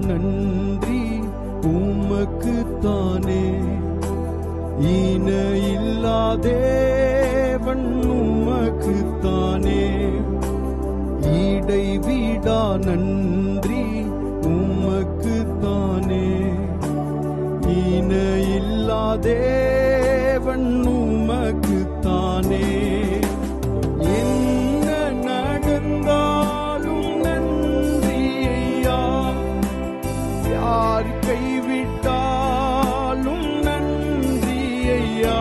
நன்றி உமக்குத்தானே. ஈன இல்லாதேவன் உமக்குத்தானே. இடைவிடா நன்றி உமக்குத்தானே. ஈன இல்லாதேவன் உமக்குத்தானே. என்ன நடந்தாலும் நன்றி ஐயா. யார் கைவிட்டாலும் நன்றி ஐயா.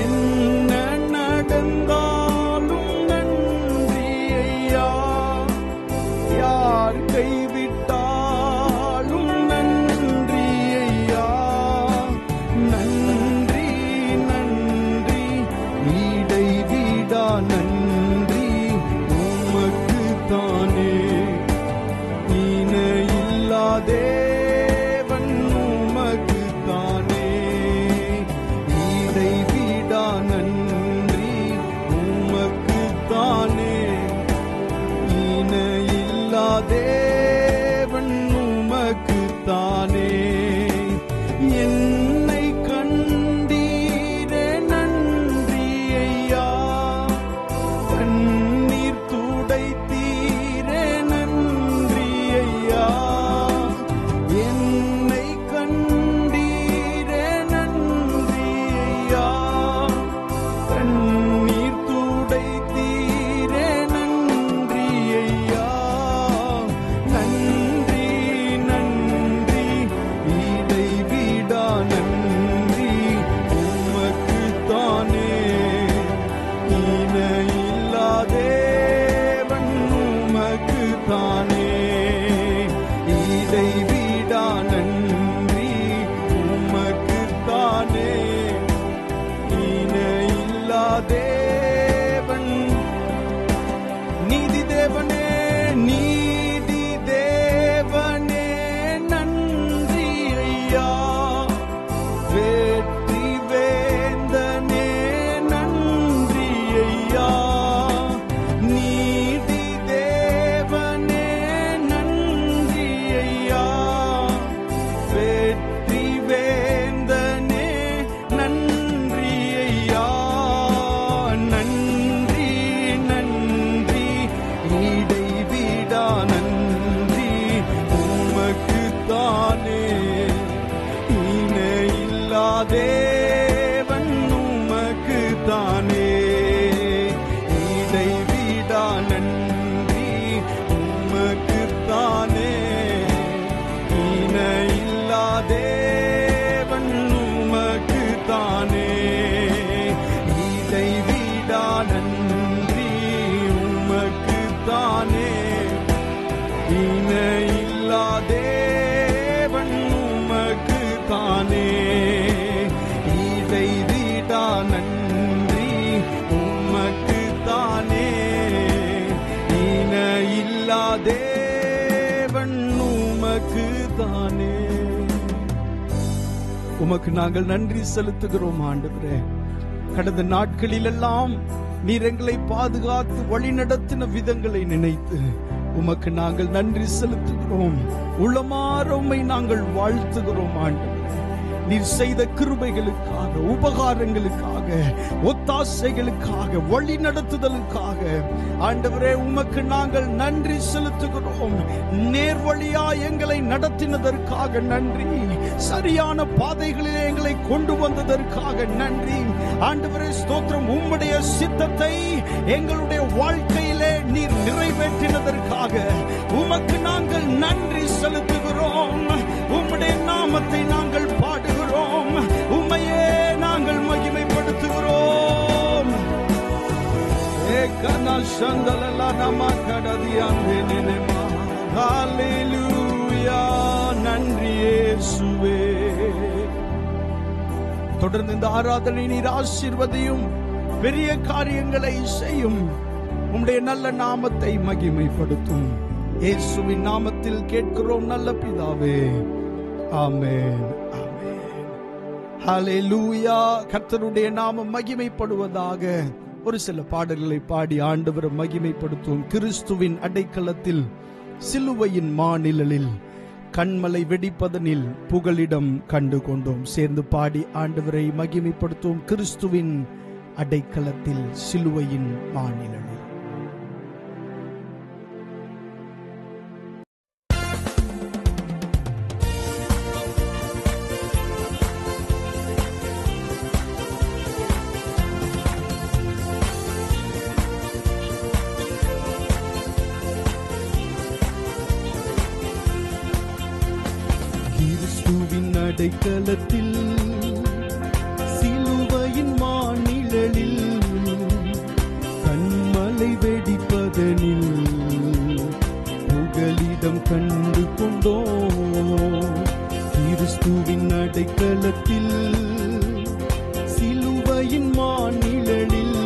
என்ன நடந்தாலும் நன்றி ஐயா. யார் கைவிட்டாலும் நன்றி ஐயா. நன்றி நன்றி இடைவிடா நன்றி உமக்குத்தானே. ஈன இல்லாதேவன் உமக்குத்தானே. இடைவிடா நன்றி உமக்குத்தானே. ஈன இல்லாதேவன் உமக்குத்தானே. என்னை கண்டீரே நன்றி ஐயா. கண்ணீர் துடைத்தீரே நன்றி ஐயா. என்னை கண்டீரே நன்றி ஐயா. கண்ணீர் துடைத்தீரே நன்றி ஐயா. நன்றி நன்றி இடைவிடா நன்றி உமக்குத்தானே. ஈன இல்லாதேவன் உமக்குத்தானே. இடைவிடா நன்றி உமக்குத்தானே. ஈன இல்லாதேவன் நீதி தேவனே. நீதி தேவனே நன்றி ஐயா. வெற்றி வேந்தனே நன்றி ஐயா. நீதி தேவனே நன்றி ஐயா. வெற்றி வேந்தனே நன்றி ஐயா. நன்றி நன்றி இடைவிடா நன்றி உமக்குத்தானே. ஈன இல்லாதேவன் உமக்குத்தானே. இடைவிடா நன்றி உமக்குத்தானே. ஈன இல்லாதேவன் உமக்குத்தானே. இடைவிடா நன்றி உமக்குத்தானே. ஈன இல்லாதேவன் உமக்குத்தானே. இடைவிடா நன்றி உமக்குத்தானே. ஈன இல்லாதேவன் உமக்குத்தானே. உமக்கு நாங்கள் நன்றி செலுத்துகிறோம் ஆண்டவரே. கடந்த நாட்களிலெல்லாம் நீர் எங்களை பாதுகாத்து வழிநடத்தின விதங்களை நினைத்து உமக்கு நாங்கள் நன்றி செலுத்துகிறோம். உளமாற உம்மை நாங்கள் வாழ்த்துகிறோம் ஆண்டவரே. நீர் செய்த கிருபைகளுக்காக, உபகாரங்களுக்காக, ஒத்தாசைகளுக்காக, வழி நடத்துதலுக்காக ஆண்டவரே உமக்கு நாங்கள் நன்றி செலுத்துகிறோம். நேர்வழியா எங்களை நடத்தினதற்காக நன்றி. சரியான பாதைகளிலே எங்களை கொண்டு வந்ததற்காக நன்றி ஆண்டவரே. ஸ்தோத்திரம். உம்முடைய சித்தத்தை எங்களுடைய வாழ்க்கையிலே நீர் நிறைவேற்றினதற்காக உமக்கு நாங்கள் நன்றி செலுத்துகிறோம். உம்முடைய நாமத்தை நாங்கள் பாடுகிறோம். உம்மையே நாங்கள் மகிமைப்படுத்துகிறோம். ஹல்லேலூயா. நன்றி இயேசுவே. தொடர்ந்து இந்த ஆராதனை நீர் ஆசீர்வதியும். பெரிய காரியங்களை செய்யும். உம்முடைய நல்ல நாமத்தை மகிமைப்படுத்தும். இயேசுவின் நாமத்தில் கேட்கிறோம் நல்ல பிதாவே. ஆமென். ஹல்லேலூயா. கர்த்தருடைய நாமம் மகிமைப்படுவதாக. ஒரு சில பாடல்களை பாடி ஆண்டவரை மகிமைப்படுத்துவோம். கிறிஸ்துவின் அடைக்கலத்தில் சிலுவையின் மாநிழலில் கண்மலை வெடிப்பதனில் புகலிடம் கண்டு கொண்டோம். சேர்ந்து பாடி ஆண்டவரை மகிமைப்படுத்துவோம். கிறிஸ்துவின் அடைக்கலத்தில் சிலுவையின் மாநிலத்தில். அடைக்கலத்தில் சிலுவையின் மாநிலத்தில் கண்மலை வெடிப்பதனில் புகலிடம் கண்டு கொண்டோம். கிறிஸ்துவின் அடைக்கலத்தில் சிலுவையின் மாநிலத்தில்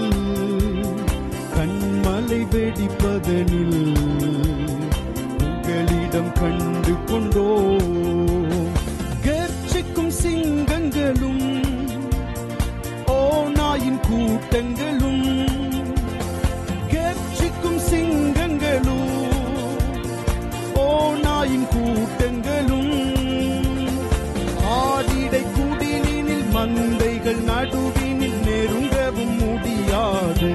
கண்மலை வெடிப்பதனில் புகலிடம் கண்டு கொண்டோம். சிங்கங்களும் ஓநாயின் கூட்டங்களும், கர்ஜிக்கும் சிங்கங்களும் ஓநாயின் கூட்டங்களும், ஆடிடை குடிலினில் மந்தைகள் நடுவினில் நெருங்கவும் முடியாது.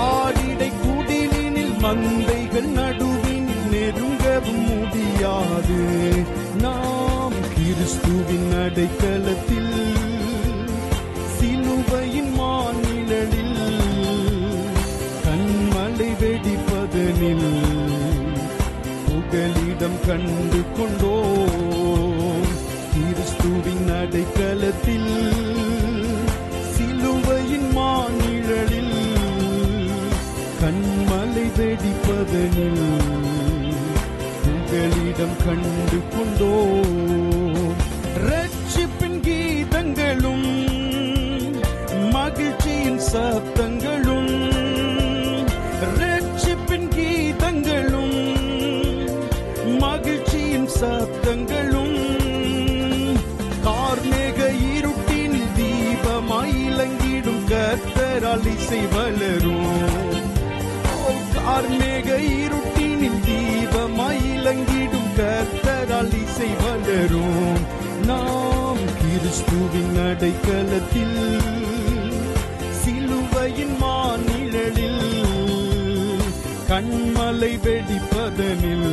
ஆடிடை குடிலினில் மந்தைகள் நடுவினில் நெருங்கவும் முடியாது. நாம் கிறிஸ்துவின் அடைக்கலத்தில் சிலுவையின் மாநிலத்தில் கண்மலை வெடிப்பதனில் புகலிடம் கண்டு கொண்டோம். கிறிஸ்துவின் அடைக்கலத்தில் சிலுவையின் மாநிலத்தில் கண்மலை வெடிப்பதனில் புகலிடம் கண்டு கொண்டோம். ரட்சிப்பின் கீதங்களும் மகிழ்ச்சியின் சப்தங்களும், ரட்சிப்பின் கீதங்களும் மகிழ்ச்சியின் சப்தங்களும், கார்மேக இருட்டினில் தீபமாய் இலங்கிடும் கர்த்தரால் இசை வளரும். கார்மேக இருட்டினில் தீபமாய் இலங்கிடும் கர்த்தரால் இசை வளரும். நாம் கிறிஸ்துவின் அடைக்கலத்தில் சிலுவையின் மாநிலத்தில் கண்மலை வெடிப்பதனில்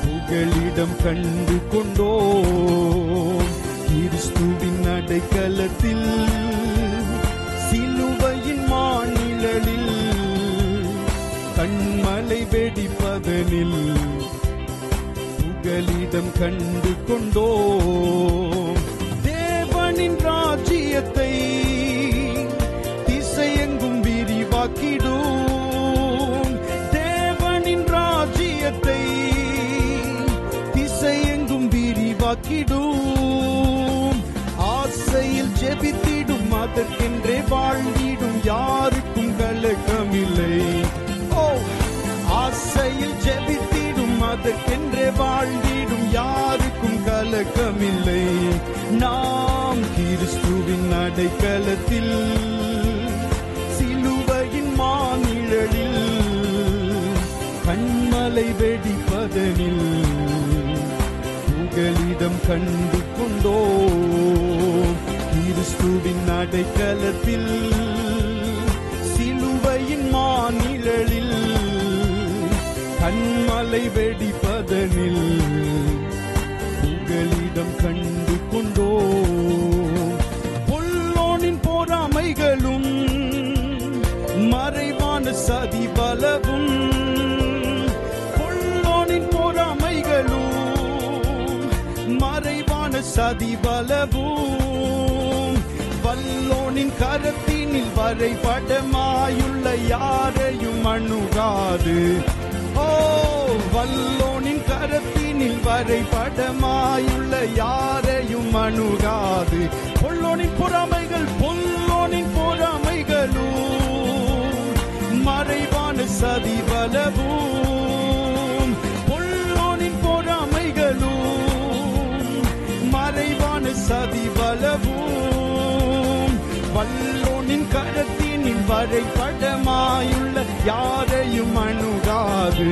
புகலிடம் கண்டு கொண்டோம். கிறிஸ்துவின் அடைக்கலத்தில் சிலுவையின் மாநிலத்தில் கண்மலை வெடிப்பதனில் புகலிடம் கண்டு கொண்டோம். தேவனின் ராஜ்யத்தை திசையெங்கும் விரிவாக்கிடும். தேவனின் ராஜ்யத்தை திசையெங்கும் விரிவாக்கிடும். ஆசையில் ஜெபித்திடும் அதற்கென்றே வாழ்ந்திடும் யாருக்கும் கலக்கமில்லை. ஆசையில் ஜெபித்திடும் அதற்கென்றே வாழ்ந்திடும் யாருக்கும் கலக்கமில்லை. நாம் கிறிஸ்துவின் அடைக்கலத்தில் சிலுவையின் மாநிலத்தில் கண்மலை வெடிப்பதனில் புகலிடம் கண்டு கொண்டோம். கிறிஸ்துவின் அடைக்கலத்தில் சிலுவையின் மாநிலத்தில் கண்மலை வெடிப்பதனில் புகலிடம் கண்டு கொண்டோம். பொல்லோனின் பொறாமைகளும் மறைவான சதி பலவும், பொல்லோனின் பொறாமைகளும் மறைவான சதி பலவும், வல்லோனின் கரத்தினில் வரைபடமாயுள்ள யாரையும் அணுகாது. வல்லோனின் கரத்தினில் வரைபடமாயுள்ள யாரையும் அணுகாது. பொல்லோனின் பொறாமைகள், பொல்லோனின் பொறாமைகளும் மறைவான சதி பலவும், பொல்லோனின் பொறாமைகளும் மறைவான சதி பலவும், வல்லோனின் கரத்தினில் வரைபடமாயுள்ள யாரையும் அணுகாது.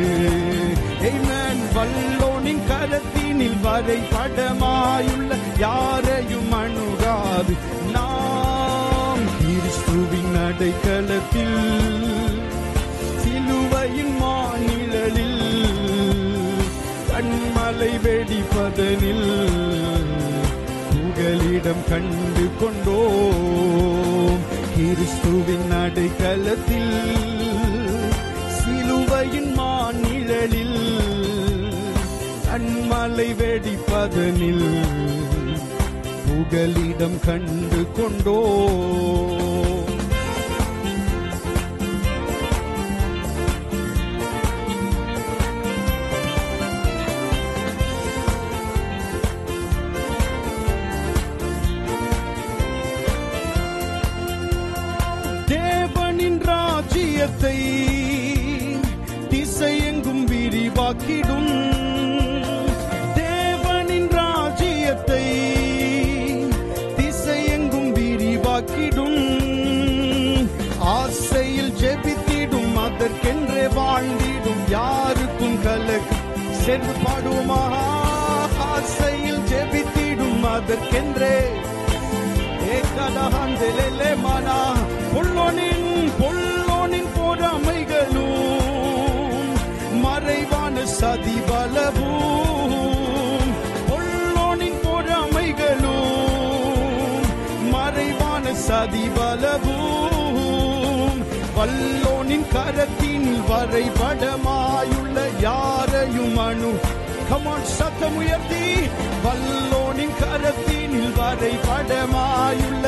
ஆமென். வல்லோனின் கரத்தினில் வரைபடமாயுள்ள யாரையும் அணுகாது. நாம் கிறிஸ்துவின் அடைக்கலத்தில் சிலுவையின் மாநிழலில் கண்மலை வெடிப்பதனில் புகலிடம் கண்டு கொண்டோம். கிறிஸ்துவின் அடைக்கலத்தில் சிலுவையின் மாநிழலில் கண்மலை வெடிப்பதனில் புகலிடம் கண்டு கொண்டோம். ராஜ்யத்தை திசையெங்கும் விரிவாக்கிடும். தேவனின் ராஜ்யத்தை திசையெங்கும் விரிவாக்கிடும். ஆசையில் ஜெபித்திடும், அதற்கென்றே வாழ்ந்திடும், யாருக்கும் கலக்கு சென்று பாடுவோமா. ஆசையில் ஜெபித்திடும், அதற்கென்றே பொல்லோனின் பொறாமைகளும் மறைவான சதிபலவும். பொல்லோனின் பொறாமைகளும் மறைவான சதிபலவும். வல்லோனின் கரத்தின் வரைபடமாயுள்ள யாரையும் அணு கமான் சத்தம் உயர்த்தி. வல்லோனின் கரத்தினில் வரைபடமாயுள்ள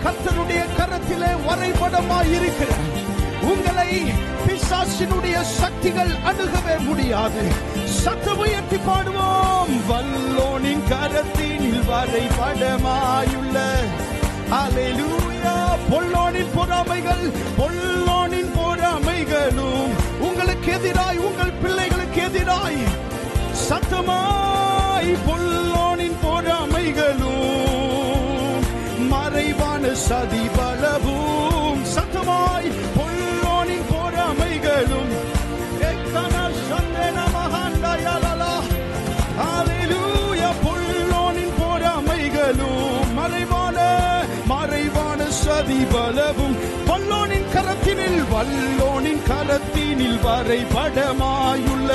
கர்த்தருடைய கரத்திலே வரைபடமாயிருக்கிற உங்களை பிசாசினுடைய சக்திகள் அணுகவே முடியாது. சத்தம் உயர்த்தி பாடுவோம். வல்லோனின் கரத்தினில் வரைபடமாயுள்ள ஹல்லேலூயா. பொல்லோனின் பொறாமைகளும் உங்களுக்கு எதிராய், உங்கள் பிள்ளைகளுக்கு எதிராய் சத்தமாய் பொல்லோனின் பொறாமைகளும் மறைவான சதிபலவும். சத்தமாய் பொல்லோனின் பொறாமைகளும் பொல்லோனின் பொறாமைகளும் மறைவான சதிபலவும். வல்லோனின் கரத்தினில் வரைபடமாயுள்ள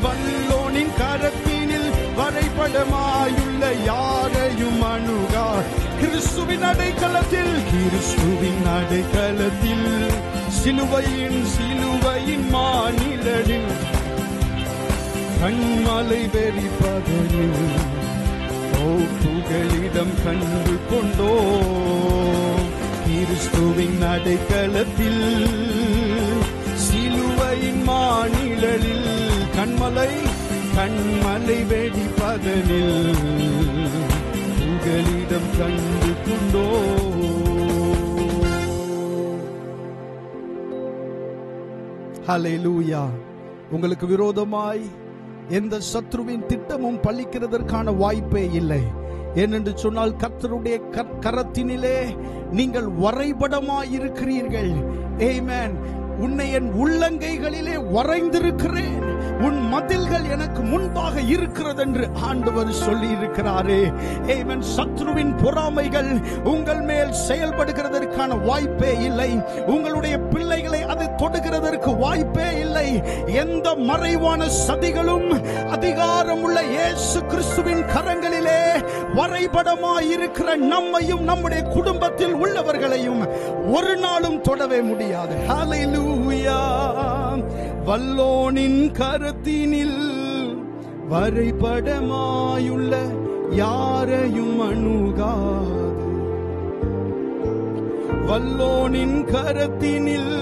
வல்லோனின் கரத்தினில் வரைபடமாயுள்ள யாரையும் அணுகா. கிறிஸ்துவின் அடைக்கலத்தில் சிலுவையின் மாநிழலில் கண்மலை வெறிப்பதனில் புகலிடம் கண்டு கொண்டோம். கிறிஸ்துவின் அடைக்கலத்தில் சிலுவையின் மாநிழலில் கண்மலை வெடிப்பதனில் புகலிடம் கண்டு கொண்டோம். ஹல்லேலூயா. உங்களுக்கு விரோதமாய் எந்த சத்ருவின் திட்டமும் பலிக்கிறதற்கான வாய்ப்பே இல்லை. ஏனென்று சொன்னால் கர்த்தருடைய கரத்தினிலே நீங்கள் வரைபடமாயிருக்கிறீர்கள். ஆமென். உன்னை என் உள்ளங்கைகளிலே வரைந்திருக்கிறேன், உன் மதில்கள் எனக்கு முன்பாக இருக்கிறது என்று ஆண்டவர் சொல்லி இருக்கிறாரே. ஆமென். சத்ருவின் பொறாமைகள் உங்கள் மேல் செயல்படுகிறதற்கான வாய்ப்பே இல்லை. உங்களுடைய பிள்ளைகளை அது தொடுகிறதற்கு வாய்ப்பே இல்லை. எந்த மறைவான சதிகளும் அதிகாரம் உள்ள இயேசு கிறிஸ்துவின் கரங்களிலே வரைபடமாயிருக்கிற நம்மையும் நம்முடைய குடும்பத்தில் உள்ளவர்களையும் ஒரு நாளும் தொடவே முடியாது. ஹல்லேலூயா. வல்லோனின் கரத்தினில் வரைபடமாயுள்ள யாரையும் அணுகாது. வல்லோனின் கரத்தினில்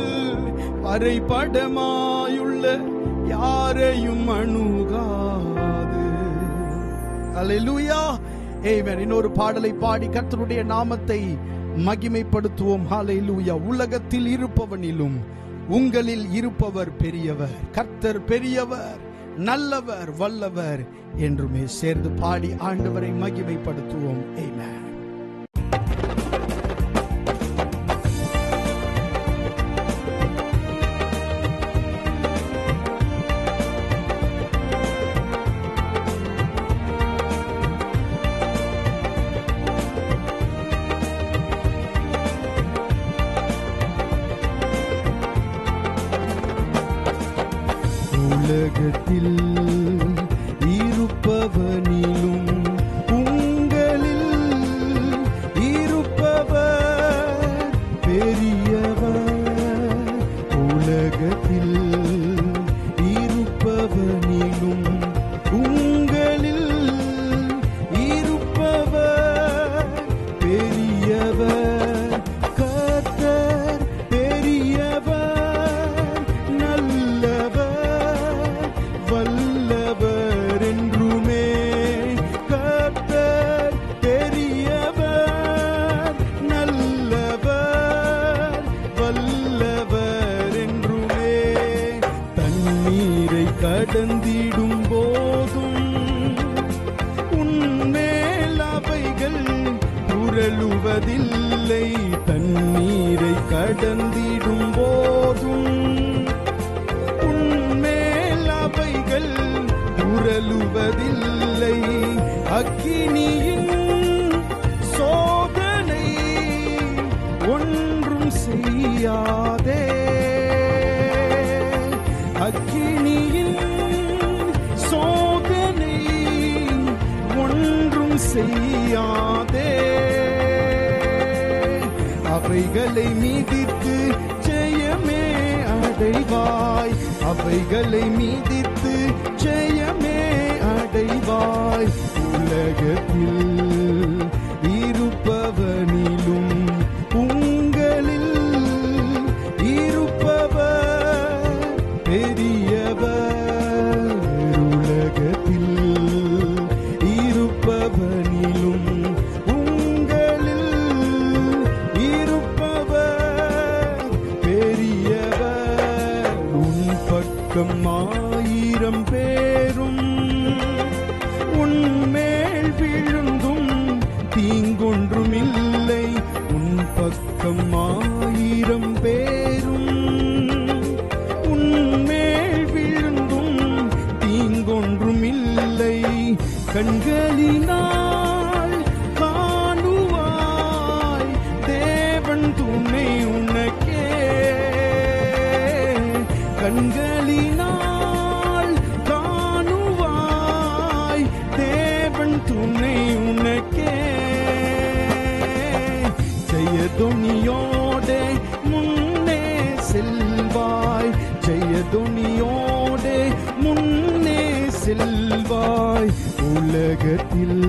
வரைபடமாயுள்ள யாரையும் அணுகாது. ஹல்லேலூயா. ஆமென். இன்னொரு பாடலை பாடி கர்த்தருடைய நாமத்தை மகிமைப்படுத்துவோம். ஹல்லேலூயா. உலகத்தில் இருப்பவனிலும் உங்களில் இருப்பவர் பெரியவர். கர்த்தர் பெரியவர், நல்லவர், வல்லவர் என்றுமே சேர்ந்து பாடி ஆண்டவரை மகிமைப்படுத்துவோம். ஆமென். உலகத்தில் இருப்பவனிலும் உங்களில் இருப்பவர் பெரியவர். உலகத்தில் இருப்பவனிலும் உங்களில் இருப்பவர் பெரியவர். கர்த்தர் பெரியவர், நல்லவர், வல்லவர் என்றுமே. கர்த்தர் பெரியவர், நல்லவர், வல்லவர் என்றுமே. தண்ணீரை கடந்திடும் போதும் உன்மேல் அவைகள் புரளுவதில்லை. தண்ணீரை கடந்திடும் போதும் உன்மேல் அவைகள் புரளுவதில்லை. அக்கினியின் சோதனை ஒன்றும் செய்யாதே. அக்கினியின் சோதனை ஒன்றும் செய்யாதே. அவைகளை மீதித்து ஜெயமே அடைவாய். அவைகளை மீதித்து ஜெயமே அடைவாய். உலகத்தில் இருப்பவனிலும் உங்களில் இருப்பவர் பெரியவர். உலகத்தில் இருப்பவனிலும் உங்களில் இருப்பவர் பெரியவர். உன் பக்கம் 1000 பேரும் உன்மேல் விழுந்தும் தீங்கொன்றுமில்லை. உன் பக்கம் 1000 பேரும் உன்மேல் விழுந்தும் தீங்கொன்றுமில்லை. கண்களினால் காணுவாய் தேவன் துணை உனக்கே. கண்களினால் காணுவாய் தேவன் துணை உனக்கே. ஜெயதுனியோடே முன்னே செல்வாய். ஜெயதுனியோடே முன்னே செல்வாய். உலகத்தில்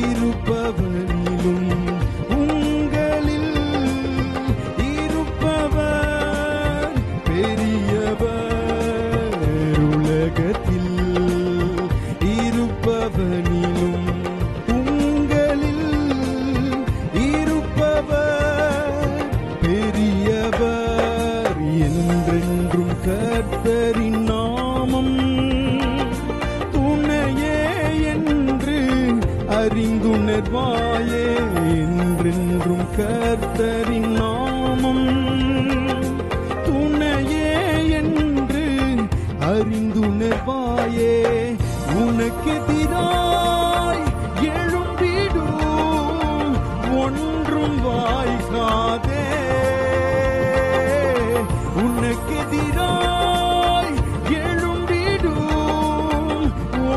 இருப்பவனிலும் உங்களில் இருப்பவர் பெரியவர். உலகத்தில் இருப்பவனிலும் உங்களில் இருப்பவர் பெரியவர். என்றென்றும் கர்த்தரின் நாமம் துணையே என்று அறிந்துணர்வாயே. என்றென்றும் கர்த்தரின் நாமம் துணையே என்று அறிந்துணர்வாயே. உனக்கெதிராய் எழும்பிடும் ஒன்றும் வாய்க்காதே. உனக்கெதிராய் எழும்பிடும்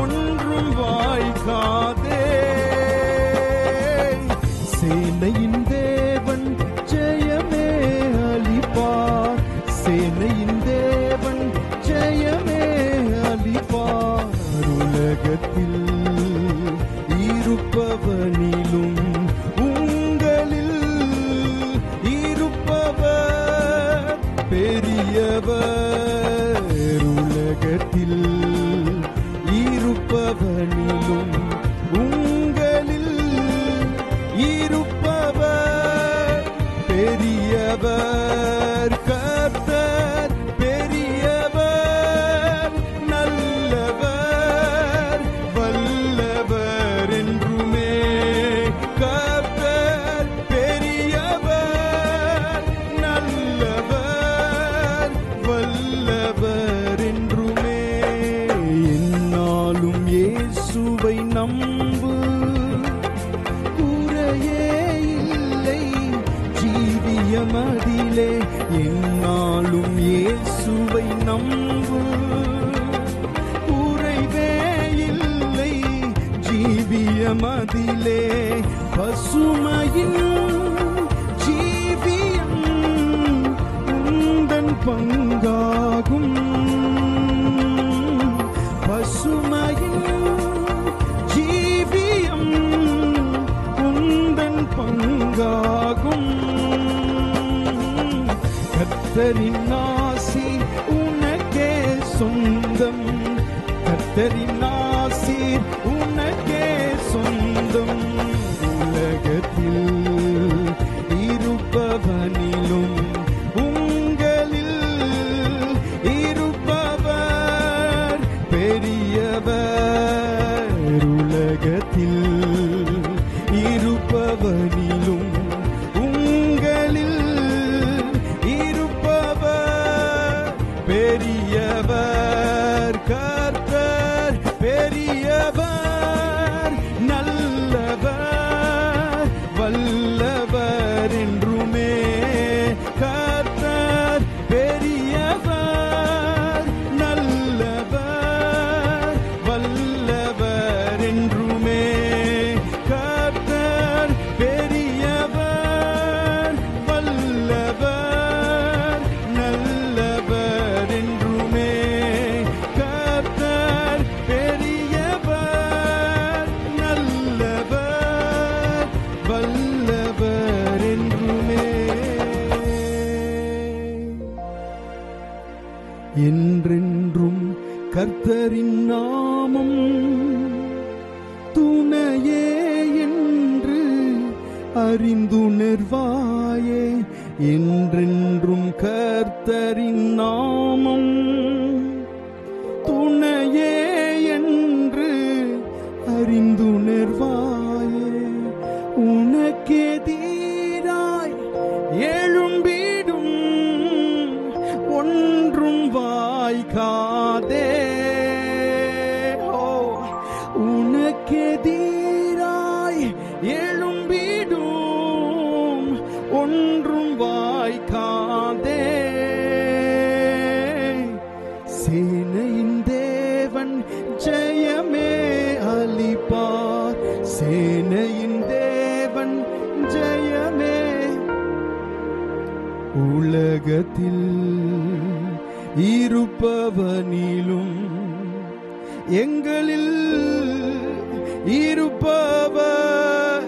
ஒன்றும் வாய்க்காதே. சேனையின் தேவன் ஜெயமே அளிப்பார். சேனையின் தேவன் ஜெயமே அளிப்பார். உலகத்தில் இருப்பவனிலும் உங்களில் இருப்பவர் பெரியவர். உலகத்தில் இருப்பவனிலும் உங்களில் இருப்பவர் பெரியவர். கர்த்தர் பெரியவர், நல்லவர், வல்லவர் என்றுமே. கர்த்தர் பெரியவர், நல்லவர், வல்லவர் என்றுமே. என்னாலும் இயேசுவை நம்பு, குறைவே இல்லை ஜீவியமதிலே, பசுமையின் ஜீவியம் உந்தன் பங்காகும், பசுமையின் ஜீவியம் உந்தன் பங்காகும். கர்த்தரின் ஆசி உனக்கே சொந்தம், கர்த்தரின் ஆசி உனக்கே சொந்தம். உலகத்தில் இருப்பவனிலும் உங்களில் இருப்பவர் பெரியவர், உலகத்தில் இருப்பவனிலும் பெரியவர். கர்த்தர் பெரியவர், நல்லவர், வல்லவர் என்றுமே. கர்த்தர் பெரியவர், நல்லவர், வல்லவர் என்றுமே. கர்த்தர் பெரியவர், வல்லவர், நல்லவர் என்றுமே. கர்த்தர் பெரியவர், நல்லவர், வல்லவர் என்றுமே. என்றென்றும் கர்த்தரின் நாமம் துணையே என்று அறிந்துணர்வாயே. என்றென்றும் கர்த்தரின் நாமம் துணையே என்று அறிந்துணர்வாயே. உனக்கெதிராய் எழும்பிடும் ஒன்றும் வாய்க்காதே. உனக்கெதிராய் எழும்பிடும் ஒன்றும் வாய்க்காதே. சேனையின் தேவன் ஜெயமே அளிப்பார், சேனையின் தேவன் ஜெயமே. உலகத்தில் இருப்பவனிலும் எங்களில் இருப்பவர்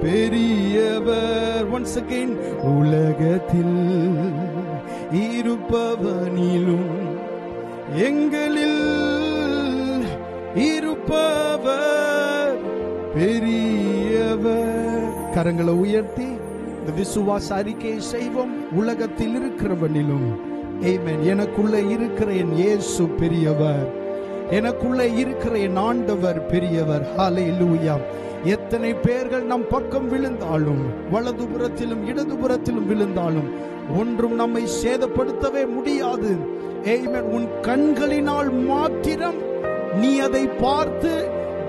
பெரியவர். once again, உலகத்தில் இருப்பவனிலும் எங்களில் இருப்பவர் பெரியவர். கரங்களை உயர்த்தி இந்த விசுவாச அறிக்கையை செய்வோம். உலகத்தில் இருக்கிறவனிலும் ஆமென். எனக்குள்ள இருக்கிற என் இயேசு பெரியவர், எனக்குள்ள இருக்கிற என் ஆண்டவர் பெரியவர். ஹல்லேலூயா. எத்தனை பேர்கள் நம் பக்கம் விழுந்தாலும், வலதுபுறத்திலும் இடதுபுறத்திலும் விழுந்தாலும் ஒன்றும் நம்மை சேதப்படுத்தவே முடியாது. ஆமென். உன் கண்களினால் மாத்திரம் நீ அதை பார்த்து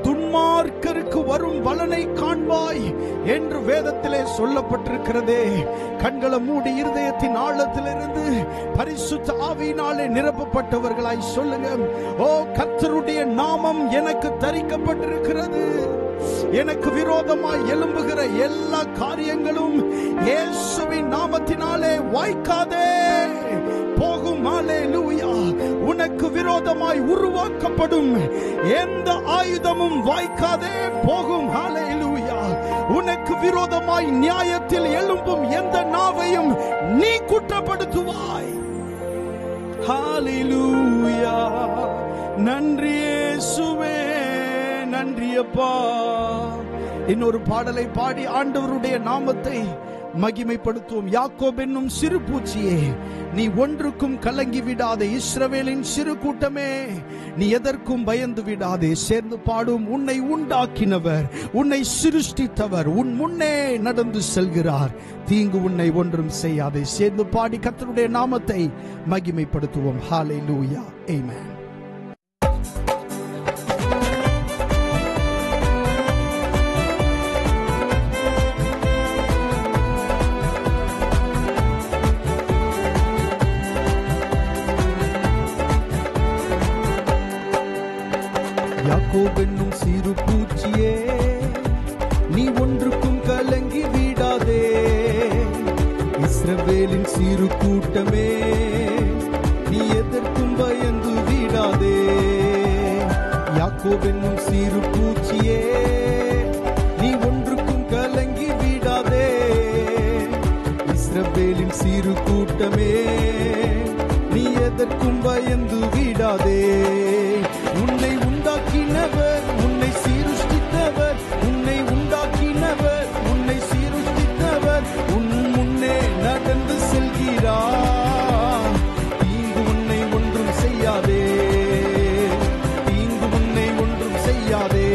துன்மார்க்கருக்கு வரும் பலனை காண்பாய் என்று வேதத்திலே சொல்லப்பட்டிருக்கிறதே. கண்களை மூடி இருதயத்தின் ஆழத்திலிருந்து பரிசுத்த ஆவியினாலே நிரப்பப்பட்டவர்களாய் சொல்லுங்க, ஓ கர்த்தருடைய நாமம் எனக்கு தரிக்கப்பட்டிருக்கிறது. எனக்கு விரோதமாய் எழும்புகிற எல்லா காரியங்களும் இயேசுவின் நாமத்தினாலே வாய்க்காதே போகும். ஹல்லேலூயா. உனக்கு விரோதமாய் உருவாக்கப்படும் எந்த ஆயுதமும் வாய்க்காதே போகும். ஹல்லேலூயா. உனக்கு விரோதமாய் நியாயத்தில் எழும்பும் எந்த நாவையும் நீ குற்றப்படுத்துவாய். ஹல்லேலூயா. நன்றி இயேசுவே, நன்றி அப்பா. இன்னொரு பாடலை பாடி ஆண்டவருடைய நாமத்தை மகிமைப்படுத்துவோம். யாக்கோபு என்னும் சிறு பூச்சியே, நீ ஒன்றுக்கும் கலங்கி விடாதே. இஸ்ரவேலின் சிறு கூட்டமே, நீ எதற்கும் பயந்து விடாதே. சேர்ந்து பாடும். உன்னை உண்டாக்கினவர், உன்னை சிருஷ்டித்தவர் உன் முன்னே நடந்து செல்கிறார். தீங்கு உன்னை ஒன்றும் செய்யாதே. சேர்ந்து பாடி கர்த்தருடைய நாமத்தை மகிமைப்படுத்துவோம். ஹல்லேலூயா. ஆமென். யாக்கோபு என்னும் சிறு பூச்சியே, நீ ஒன்றுக்கும் கலங்கி விடாதே. இஸ்ரவேலின் சிறு கூட்டமே, நீ எதற்கும் பயந்து விடாதே. யாக்கோபு என்னும் சிறு பூச்சியே, நீ ஒன்றுக்கும் கலங்கி விடாதே. இஸ்ரவேலின் சிறு கூட்டமே, நீ எதற்கும் பயந்து விடாதே. உன்னை உண்டாக்கினவர், உன்னை சீருஷ்டித்தவர், உன்னை உண்டாக்கினவர், உன்னை சீருஷ்டித்தவர் உன் முன்னே நடந்து செல்கிறார். தீங்கு உன்னை ஒன்றும் செய்யாதே, தீங்கு உன்னை ஒன்றும் செய்யாதே.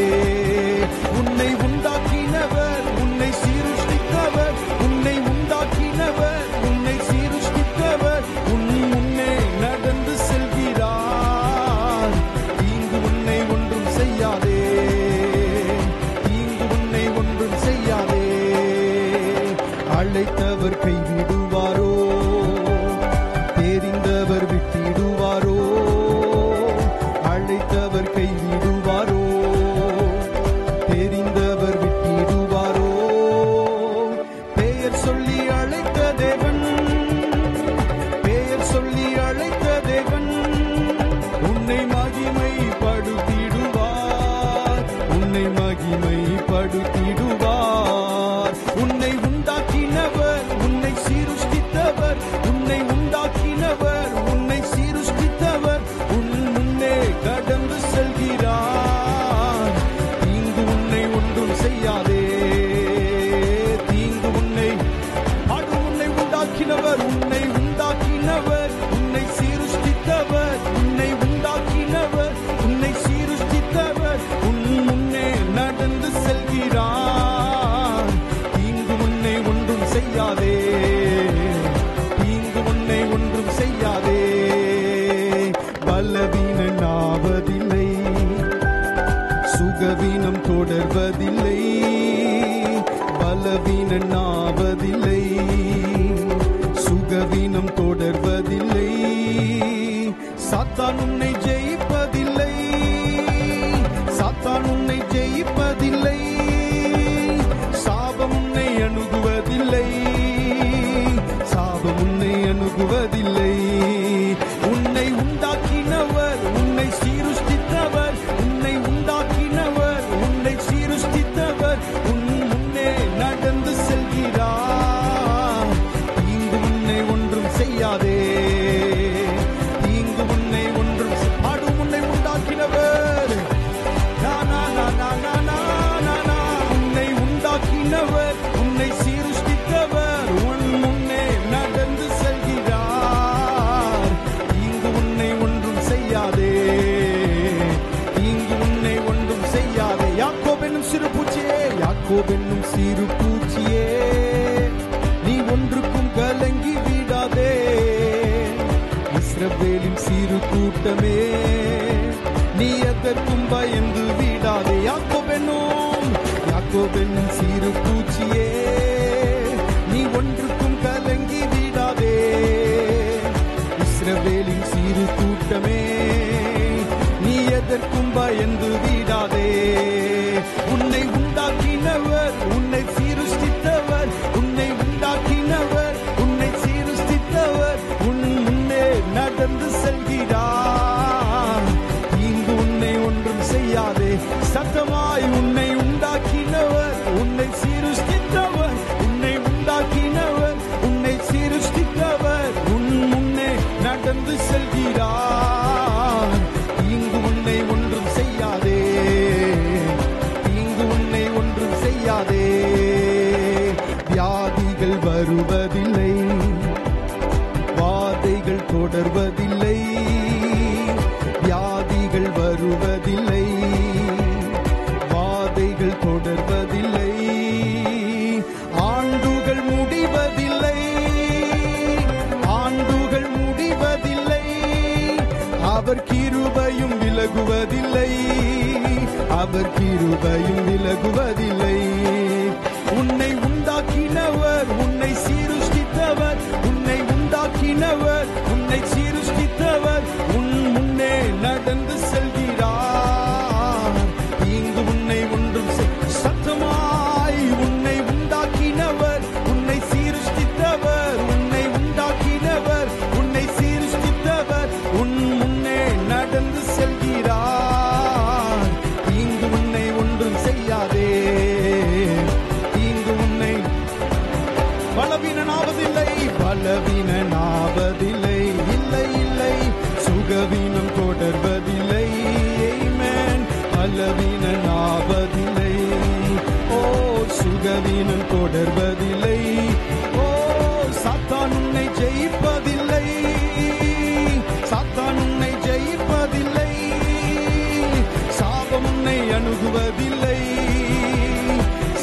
உன்னை உண்டாக்கினவர், உன்னை சீருஷ்டித்தவர், உன்னை உண்டாக்கினவர், உன்னை சீருஷ்டித்தவர் உன் முன்னே நடந்து செல்கிறார். தீங்கு உன்னை ஒன்றும் செய்யாதே, தீங்கு உன்னை ஒன்றும் செய்யாதே. அழைத்தவர் கைவிடுவாரோ, தெரிந்தவர் விட்டிடுவாரோ? அழைத்தவர் கைவிடுவாரோ, தெரிந்தவர் விட்டிடுவாரோ? பெயர் சொல்லி அழைத்த தேவன், பெயர் சொல்லி அழைத்த தேவன் உன்னை மகிமைப்படுத்திடுவார், உன்னை மகிமைப்படுத்திடுவார். உன்னை உண்டாக்கினவர், உன்னை சீருஷ்டித்தவர், உன்னை உண்டாக்கினவர், உன்னை சீருஷ்டித்தவர் உன் முன்னே கடந்து செல்கிறார். தீங்கு உன்னை ஒன்றும் செய்யாதே, தீங்கு உன்னை உன்னை உண்டாக்கினவர், உன்னை உண்டாக்கினவர், உன்னை சீருஷ்டித்தவர், உன்னை உண்டாக்கினவர், உன்னை சீருஷ்டித்தவர் உன் முன்னே நடந்து செல்கிறார். தீங்கு உன்னை ஒன்றும் செய்யாதே, தீங்கு உன்னை ஒன்றும் செய்யாதே. பலவீனனாவதில்லை, சுகவீனம் தொடர்வதில்லை. பலவீனனாவதில்லை, சுகவீனம் தொடர்வதில்லை. சாத்தான் உன்னை ஜெயிப்பதில்லை, சாத்தான் உன்னை ஜெயிப்பதில்லை. சாபம் உன்னை அணுகுவதில்லை, சாபம் உன்னை அணுகுவதில்லை. உன்னை உண்டாக்கினவர், உன்னை சீருஷ்டித்தவர், உன்னை உண்டாக்கினவர், உன்னை சீருஷ்டித்தவர் உன் முன்னே நடந்து செல்கிறார். தீங்கு உன்னை ஒன்றும் செய்யாதே, தீங்கு உன்னை ஒன்றும் உன்னை உண்டாக்கினவர், உன்னை உண்டாக்கினவர், உன்னை சீருஷ்டித்தவர் உன் முன்னே நடந்து செல்கிறார். தீங்கு உன்னை ஒன்றும் செய்யாதே, தீங்கு உன்னை ஒன்றும் செய்யாதே. யாக்கோபு என்னும் சிறு பூச்சியே, யாக்கோபு என்னும் சிறு பூச்சியே, நீ ஒன்றுக்கும் கலங்கி விடாதே. இஸ்ரவேலின் சிறு கூட்டமே, நீ எதற்கும் பயந்து விடாதே. யாக்கோபு என்னும் சிறு பூச்சியே, நீ ஒன்றுக்கும் கலங்கி விடாதே. இஸ்ரவேலின் சிறு கூட்டமே, நீ எதற்கும் பயந்து விடாதே. உன்னை உண்டாக்கினவர், உன்னை சீருஷ்டித்தவர், உன்னை உண்டாக்கினவர், உன்னை சீருஷ்டித்தவர் உன் முன்னே நடந்து செல்கிறார். தீங்கு உன்னை ஒன்றும் செய்யாதே. சத்தமாய் உன்னை உண்டாக்கினவர், உன்னை சீருஷ்டித்தவர், உன்னை உண்டாக்கினவர், உன்னை சீருஷ்டித்தவர் உன் முன்னே நடந்து செல்கிறார். தீங்கு உன்னை ஒன்றும் செய்யாதே, தீங்கு உன்னை ஒன்றும் செய்யாதே. வியாதிகள் வருவதில்லை, வாதைகள் தொடர்வதில்லை. வியாதிகள் வருவதில்லை, வாதைகள் தொடர்வதில்லை. ஆண்டுகள் முடிவதில்லை, ஆண்டுகள் முடிவதில்லை. அவர் கிருபையும் விலகுவதில்லை, அவர் கிருபையும் விலகுவதில்லை. உன்னை உண்டாக்கினவர், உன்னை சீருஷ்டித்தவர், உன்னை உண்டாக்கினவர், உன்னை சீருஷ்டித்தவர் உன் முன்னே நடந்து செல்கிறார். பலவீனம் தொடர்வதில்லை. ஓ சாத்தான் உன்னை ஜெயிப்பதில்லை, சாத்தான் உன்னை ஜெயிப்பதில்லை. சாபம் உன்னை அணுகுவதில்லை,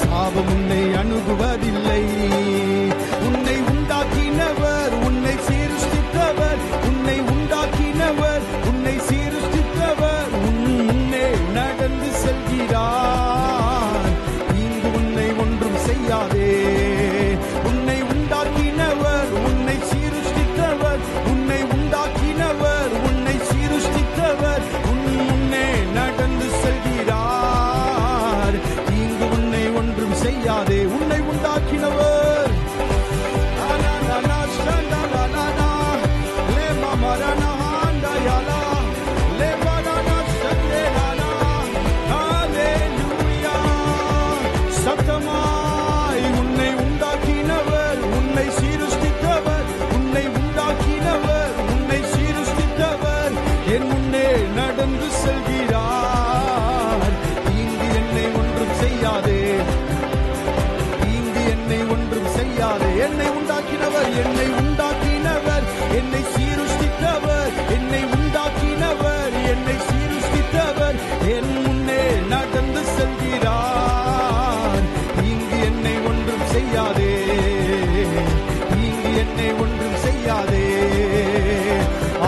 சாபம் உன்னை அணுகுவதில்லை. உன்னை உண்டாக்கினவர், உன்னை சீர்திருத்தவர், உன்னை உண்டாக்கினவர், உன்னை சீர்திருத்தவர் உன்னை நடந்து செல்கிறார். இங்கு உன்னை ஒன்றும் செய்யாதே. உன்னை உண்டாக்கினவர், உன்னை சீர்திருத்தவர், உன்னை உண்டாக்கினவர், உன்னை சீர்திருத்தவர் உன்னை நடந்து செல்கிறார். இங்கு உன்னை ஒன்றும் செய்யாதே. உன்னை உண்டாக்கினவர் சத்தமாய் உன்னை உண்டாக்கினவர், உன்னை சீர்திருத்தவர், உன்னை உண்டாக்கினவர், உன்னை சீர்திருத்தவர் என் முன்னே நடந்து செல்கிறார். இங்கு என்னை ஒன்றும் செய்யாதே, இங்கு என்னை ஒன்றும் செய்யாதே. என்னை உண்டாக்கினவர், என்னை உண்டாக்கினவர், என்னை சீர்திருத்தவர், என்னை உண்டாக்கினவர், என்னை சீர்திருத்தவர் என் முன்னே நடந்து செல்கிறார். இங்கு என்னை ஒன்றும் செய்யாதே, இங்கு என்னை ஒன்றும் செய்யாதே.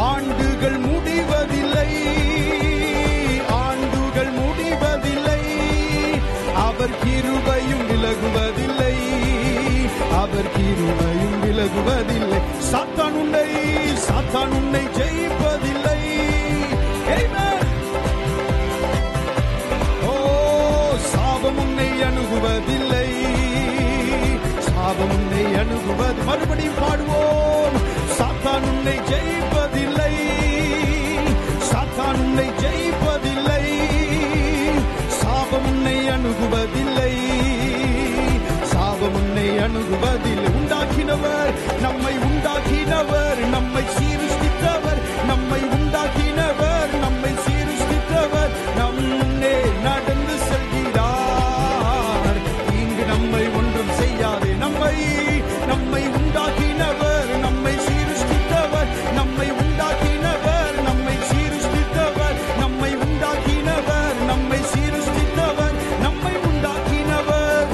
ஆண்டுகள் முடிவதில்லை, ஆண்டுகள் முடிவதில்லை, அவர் கிருபையும் விலகுவதில்லை, அவர் கிருபையும் விலகுவதில்லை. சாத்தான் உன்னை, சாத்தான் உன்னை ஜெயிப்பதில்லை. ஓ சாபம் உன்னை அணுகுவதில்லை, சாபம் உன்னை அணுகுவது. மறுபடியும் பாடுவோம். சாத்தான் உன்னை ஜெயிப்பதில்லை, சாத்தான் உன்னை ஜெயிப்பதில்லை, சாபம் உன்னை அணுகுவதில்லை, சாபம் உன்னை அணுகுவதில்லை. உண்டாக்கினவர், நம்மை உண்டாக்கினவர், நம்மை சீர்திருத்தவர், நம்மை உண்டாக்கினவர், நம்மை சீர்திருத்தவர் நம் முன்னே நடந்து செல்கிறார். இங்கு நம்மை ஒன்றும் செய்யாதே. நம்மை நம்மை உண்டாக்கினவர், நம்மை சீர்திருத்தவர், நம்மை உண்டாக்கினவர், நம்மை சீர்திருத்தவர், நம்மை உண்டாக்கினவர், நம்மை சீர்திருத்தவர், நம்மை உண்டாக்கினவர்,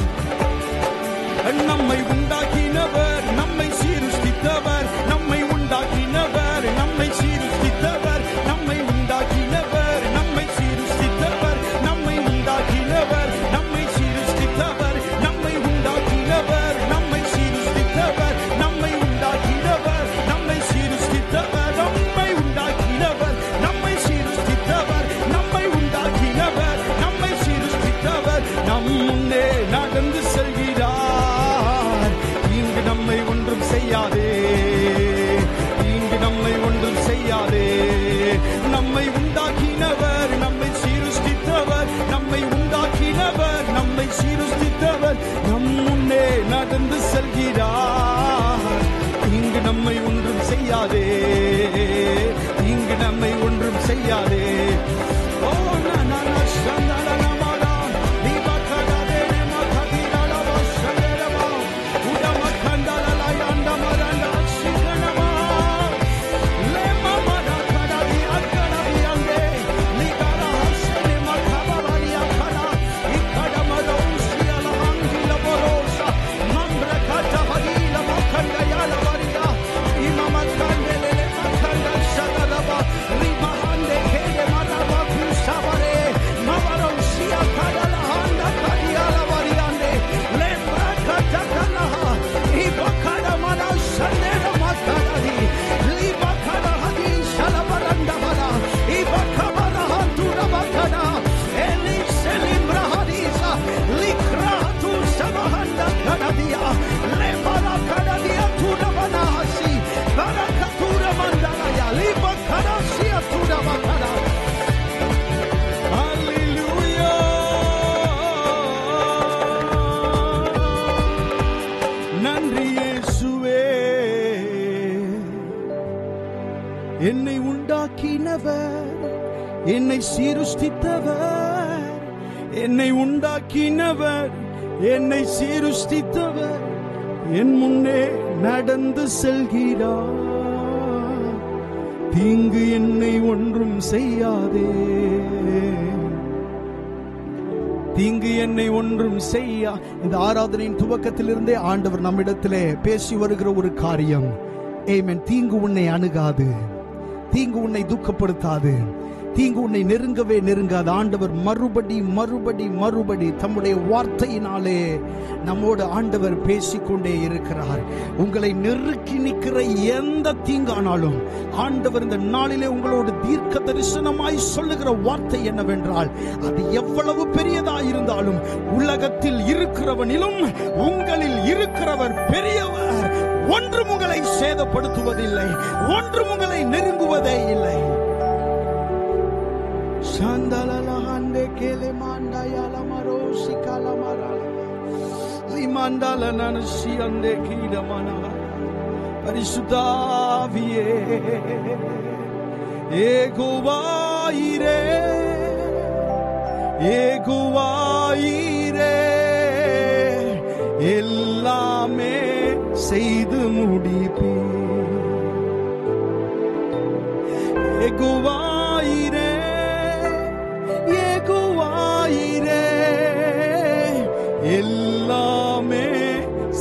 நம்மை உண்டாக்கினவர், நம்மை சீர்திருத்தவர், நம்மை உண்டாக்கினவர், நம்மை சீர்திருத்தவர், நம்மை உண்டாக்கினவர், நம்மை சீர்திருத்தவர், நம்மை உண்டாக்கினவர், நம்மை சீர்திருத்தவர், நம்மை உண்டாக்கினவர், நம்மை சீர்திருத்தவர், நம்மை உண்டாக்கினவர், நம்மை சீர்திருத்தவர், நம்மை உண்டாக்கினவர், நம்மை சீர்திருத்தவர், நம்மை உண்டாக்கினவர், நம்மை சீர்திருத்தவர் நம் முன்னே நடந்து செல்கிறார். இங்கு நம்மை ஒன்றும் செய்யாதே, இங்கு நம்மை ஒன்றும் செய்யாதே. நம்மை உண்டாக்கினவர், நம்மை சீர்திருத்தவர், நம்மை உண்டாக்கினவர், நம்மை சீர்திருத்தவர் நம் முன்னே நடந்து செல்கிறார். இங்கு நம்மை ஒன்றும் செய்யாதே, இங்கு நம்மை ஒன்றும் செய்யாதே. ஓ என்னை உண்டாக்கினவர், என்னை சீருஷ்டித்தவர், என்னை உண்டாக்கினவர், என்னை சீருஷ்டித்தவர் என் முன்னே நடந்து செல்கிறார். தீங்கு என்னை ஒன்றும் செய்யாதே, தீங்கு என்னை ஒன்றும் செய்யா. இந்த ஆராதனையின் துவக்கத்திலிருந்தே ஆண்டவர் நம்மிடத்திலே பேசி வருகிற ஒரு காரியம், ஆமென். தீங்கு உன்னை அணுகாது, தீங்கு உன்னை துக்கப்படுத்தாது, தீங்கு உன்னை நெருங்கவே நெருங்காது. ஆண்டவர் மறுபடி தம்முடைய வார்த்தையினாலே நம்மோடு ஆண்டவர் பேசிக்கொண்டே இருக்கிறார். உங்களை நெருக்கி நிற்கிற எந்த தீங்கானாலும் ஆண்டவர் இந்த நாளிலே உங்களோடு தீர்க்க தரிசனமாய் சொல்லுகிற வார்த்தை என்னவென்றால், அது எவ்வளவு பெரியதாயிருந்தாலும் உலகத்தில் இருக்கிறவனிலும் உங்களில் இருக்கிறவர் பெரியவர். ஒன்றும் உங்களை சேதப்படுத்துவதில்லை, ஒன்றும் உங்களை நெருங்குவதே இல்லை. Shandalalahande kele manda yala marosi kala marala limandala nansi ande kida mana parisudhaviye eguvaire ellame seidu mudipe eguvaire எல்லாமே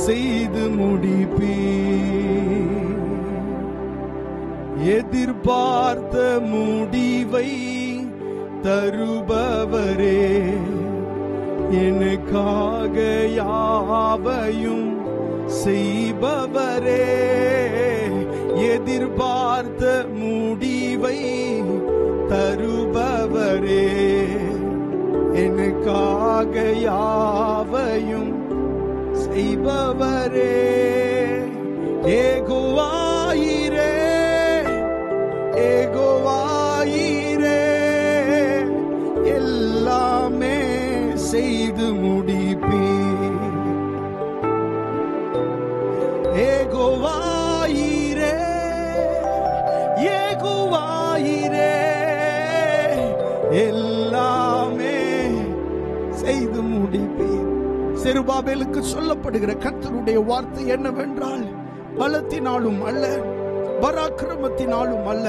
செய்து முடிப்பீ. எதிர்பார்த்த முடிவை தருபவரே, எனக்காக யாவையும் செய்பவரே. எதிர்பார்த்த முடிவை தருபவரே, எனக்காக யாவையும் செய்பவரே. ஏகோவாயிரே எல்லாமே செய்து முடிப்பீ. ஏகோவாயிரே எல்லாமே செய்து முடிப்பீர். செருபாபேலுக்கு சொல்லப்படுகிற கர்த்தருடைய வார்த்தை என்னவென்றால், பலத்தினாலும் அல்ல, பராக்கிரமத்தினாலும் அல்ல,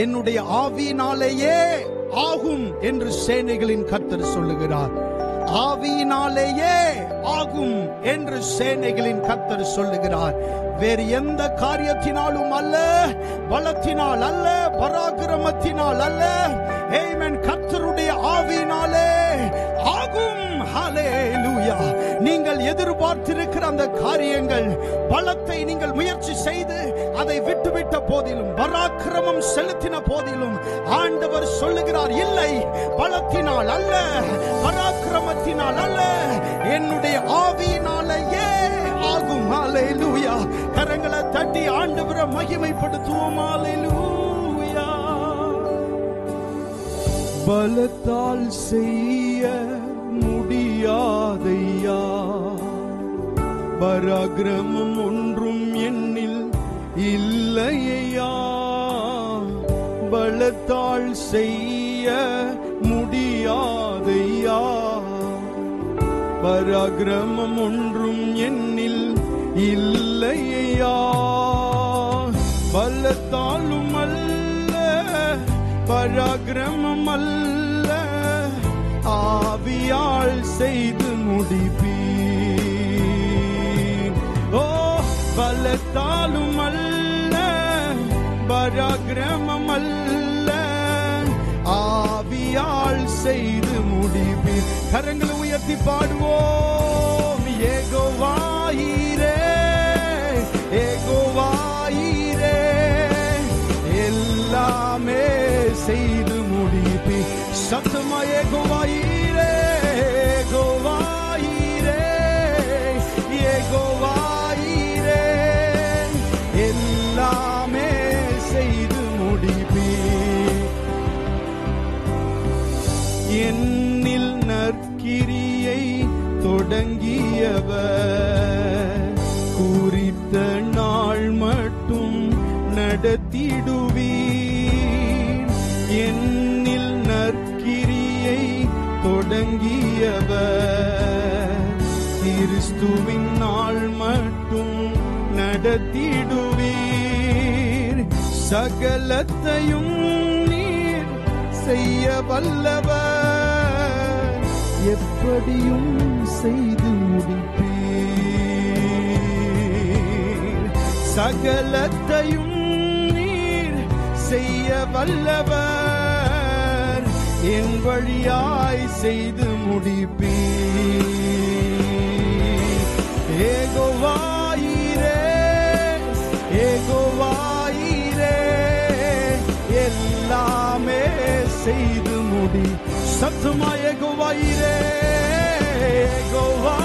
என்னுடைய ஆவியினாலேயே ஆகும் என்று சேனைகளின் கர்த்தர் சொல்லுகிறார். ஆவியினாலேயே ஆகும் என்று சேனைகளின் கர்த்தர் சொல்லுகிறார். வேறு எந்த காரியத்தினாலும் அல்ல, பலத்தினால் அல்ல, பராக்கிரமத்தினால் அல்ல, ஆமென். கர்த்தருடைய ஆவியினாலே ஆகும். ஹல்லேலூயா. நீங்கள் எதிர்பார்த்திருக்கிற அந்த காரியங்கள், பலத்தை நீங்கள் முயற்சி செய்து அதை விட்டுவிட்ட போதிலும், பராக்கிரமம் செலுத்தின போதிலும் ஆண்டவர் சொல்லுகிறார், இல்லை, பலத்தினால் அல்ல, பராக்கிரமத்தினால் அல்ல, என்னுடைய ஆவியினாலேயே ஆகும். ஹல்லேலூயா. கரங்களை தட்டி ஆண்டவரை மகிமைப்படுத்துவோம். ஹல்லேலூயா. பலத்தால் செய்ய முடியாதையா, பராக்கிரமம் ஒன்றும் என்னில் இல்லையா. பலத்தால் செய்ய முடியாதையா, பராக்கிரமம் ஒன்றும் என்னில் இல்லையா. பலத்தாலும் அல்ல, பராக்கிரமம் அல்ல, ஆவியால் செய்து முடிப்பீர். ஓ, பலத்தாலும் அல்ல, பராக்கிரமம் அல்ல, ஆவியால் செய்து முடிப்பீர். கரங்களை உயர்த்தி பாடுவோம். ஏகோவாயிரே எல்லாமே செய்து முடிப்பீர். சத்தமா ஏகோவாயிரே எல்லாமே செய்து முடிப்பீர். என்னில் நற்கிரியை தொடங்கியவர் குறித்த நாள் மட்டும் நடத்திடுவீர். என்னில் நற்கிரியை தொடங்கியவர் கிறிஸ்துவின் நாள் மட்டும் நடத்திடுவீர். சகலத்தையும் நீர் செய்ய வல்லவர், எப்படியும் செய்து முடிப்பீர். சகலத்தையும் நீர் செய்ய வல்லவர், என் வழியாய் செய்து முடிப்பீர். ஏகோவாயிரே ஏகோவாயிரே, எல்லாமே செய்து முடி. சத்தமா ஏகோவாயிரே ஏகோவா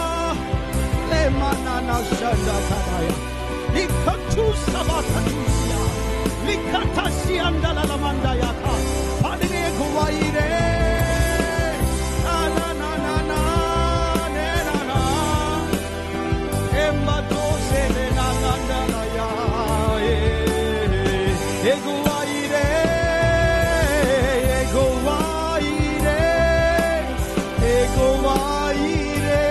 லே மனானா ஷாஜா கராயா இக்கட்டு சபாகதுசியா லிக்கட்டாசி அண்டலலமண்டாயா கா பாடினே ஏகோவாயிரே na na na na ne na na embato se na na na ya ஏகோவாயிரே ஏகோவாயிரே ஏகோவாயிரே,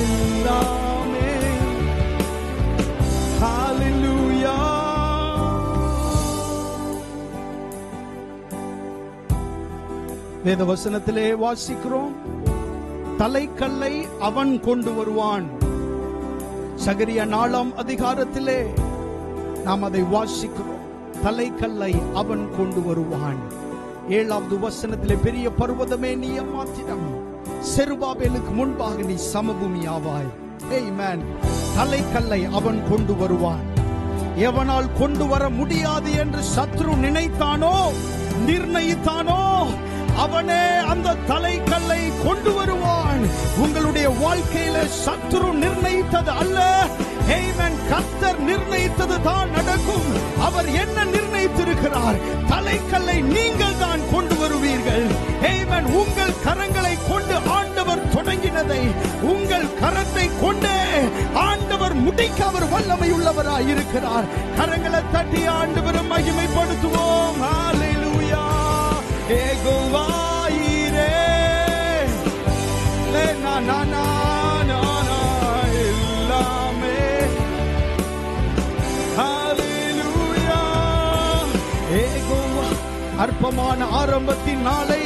எல்லாமே. ஹல்லேலூயா. வேத வசனத்திலே வாசிக்கிறோம், தலைக்கல்லை அவன் கொண்டு வருவான். சகரியா 4ஆம் அதிகாரத்திலே நாம் அதை வாசிக்கிறோம். தலைக்கல்லை அவன் கொண்டு வருவான். 7வது வசனத்திலே, பெரிய பர்வதமே நீ எம்மாத்திரம், செருபாபேலுக்கு முன்பாக நீ சமபூமியாவாய். ஆமென். தலைக்கல்லை அவன் கொண்டு வருவான். எவனால் கொண்டு வர முடியாது என்று சத்ரு நினைத்தானோ, நிர்ணயித்தானோ, அவனே அந்த தலைக்கல்லை கொண்டு வருவான். உங்களுடைய வாழ்க்கையில சத்ரு நிர்ணயித்தது அல்ல, ஆமென், கர்த்தர் நிர்ணயித்தது தான் நடக்கும். அவர் என்ன நிர்ணயித்திருக்கிறார்? தலைக்கல்லை நீங்கள் தான் கொண்டு வருவீர்கள். ஆமென். உங்கள் கரங்களை கொண்டு ஆண்டவர் தொடங்கினதை உங்கள் கரத்தை கொண்டே ஆண்டவர் முடிக்க அவர் வல்லமை உள்ளவராய் இருக்கிறார். கரங்களை தட்டி ஆண்டவரை மகிமைப்படுத்துவோம். ஹல்லேலூயா. ஏகோவாயிரே லே நா நா நா நா நா, எல்லாமே. ஹல்லேலூயா. ஏகோவா. அற்பமான ஆரம்பத்தின் நாளை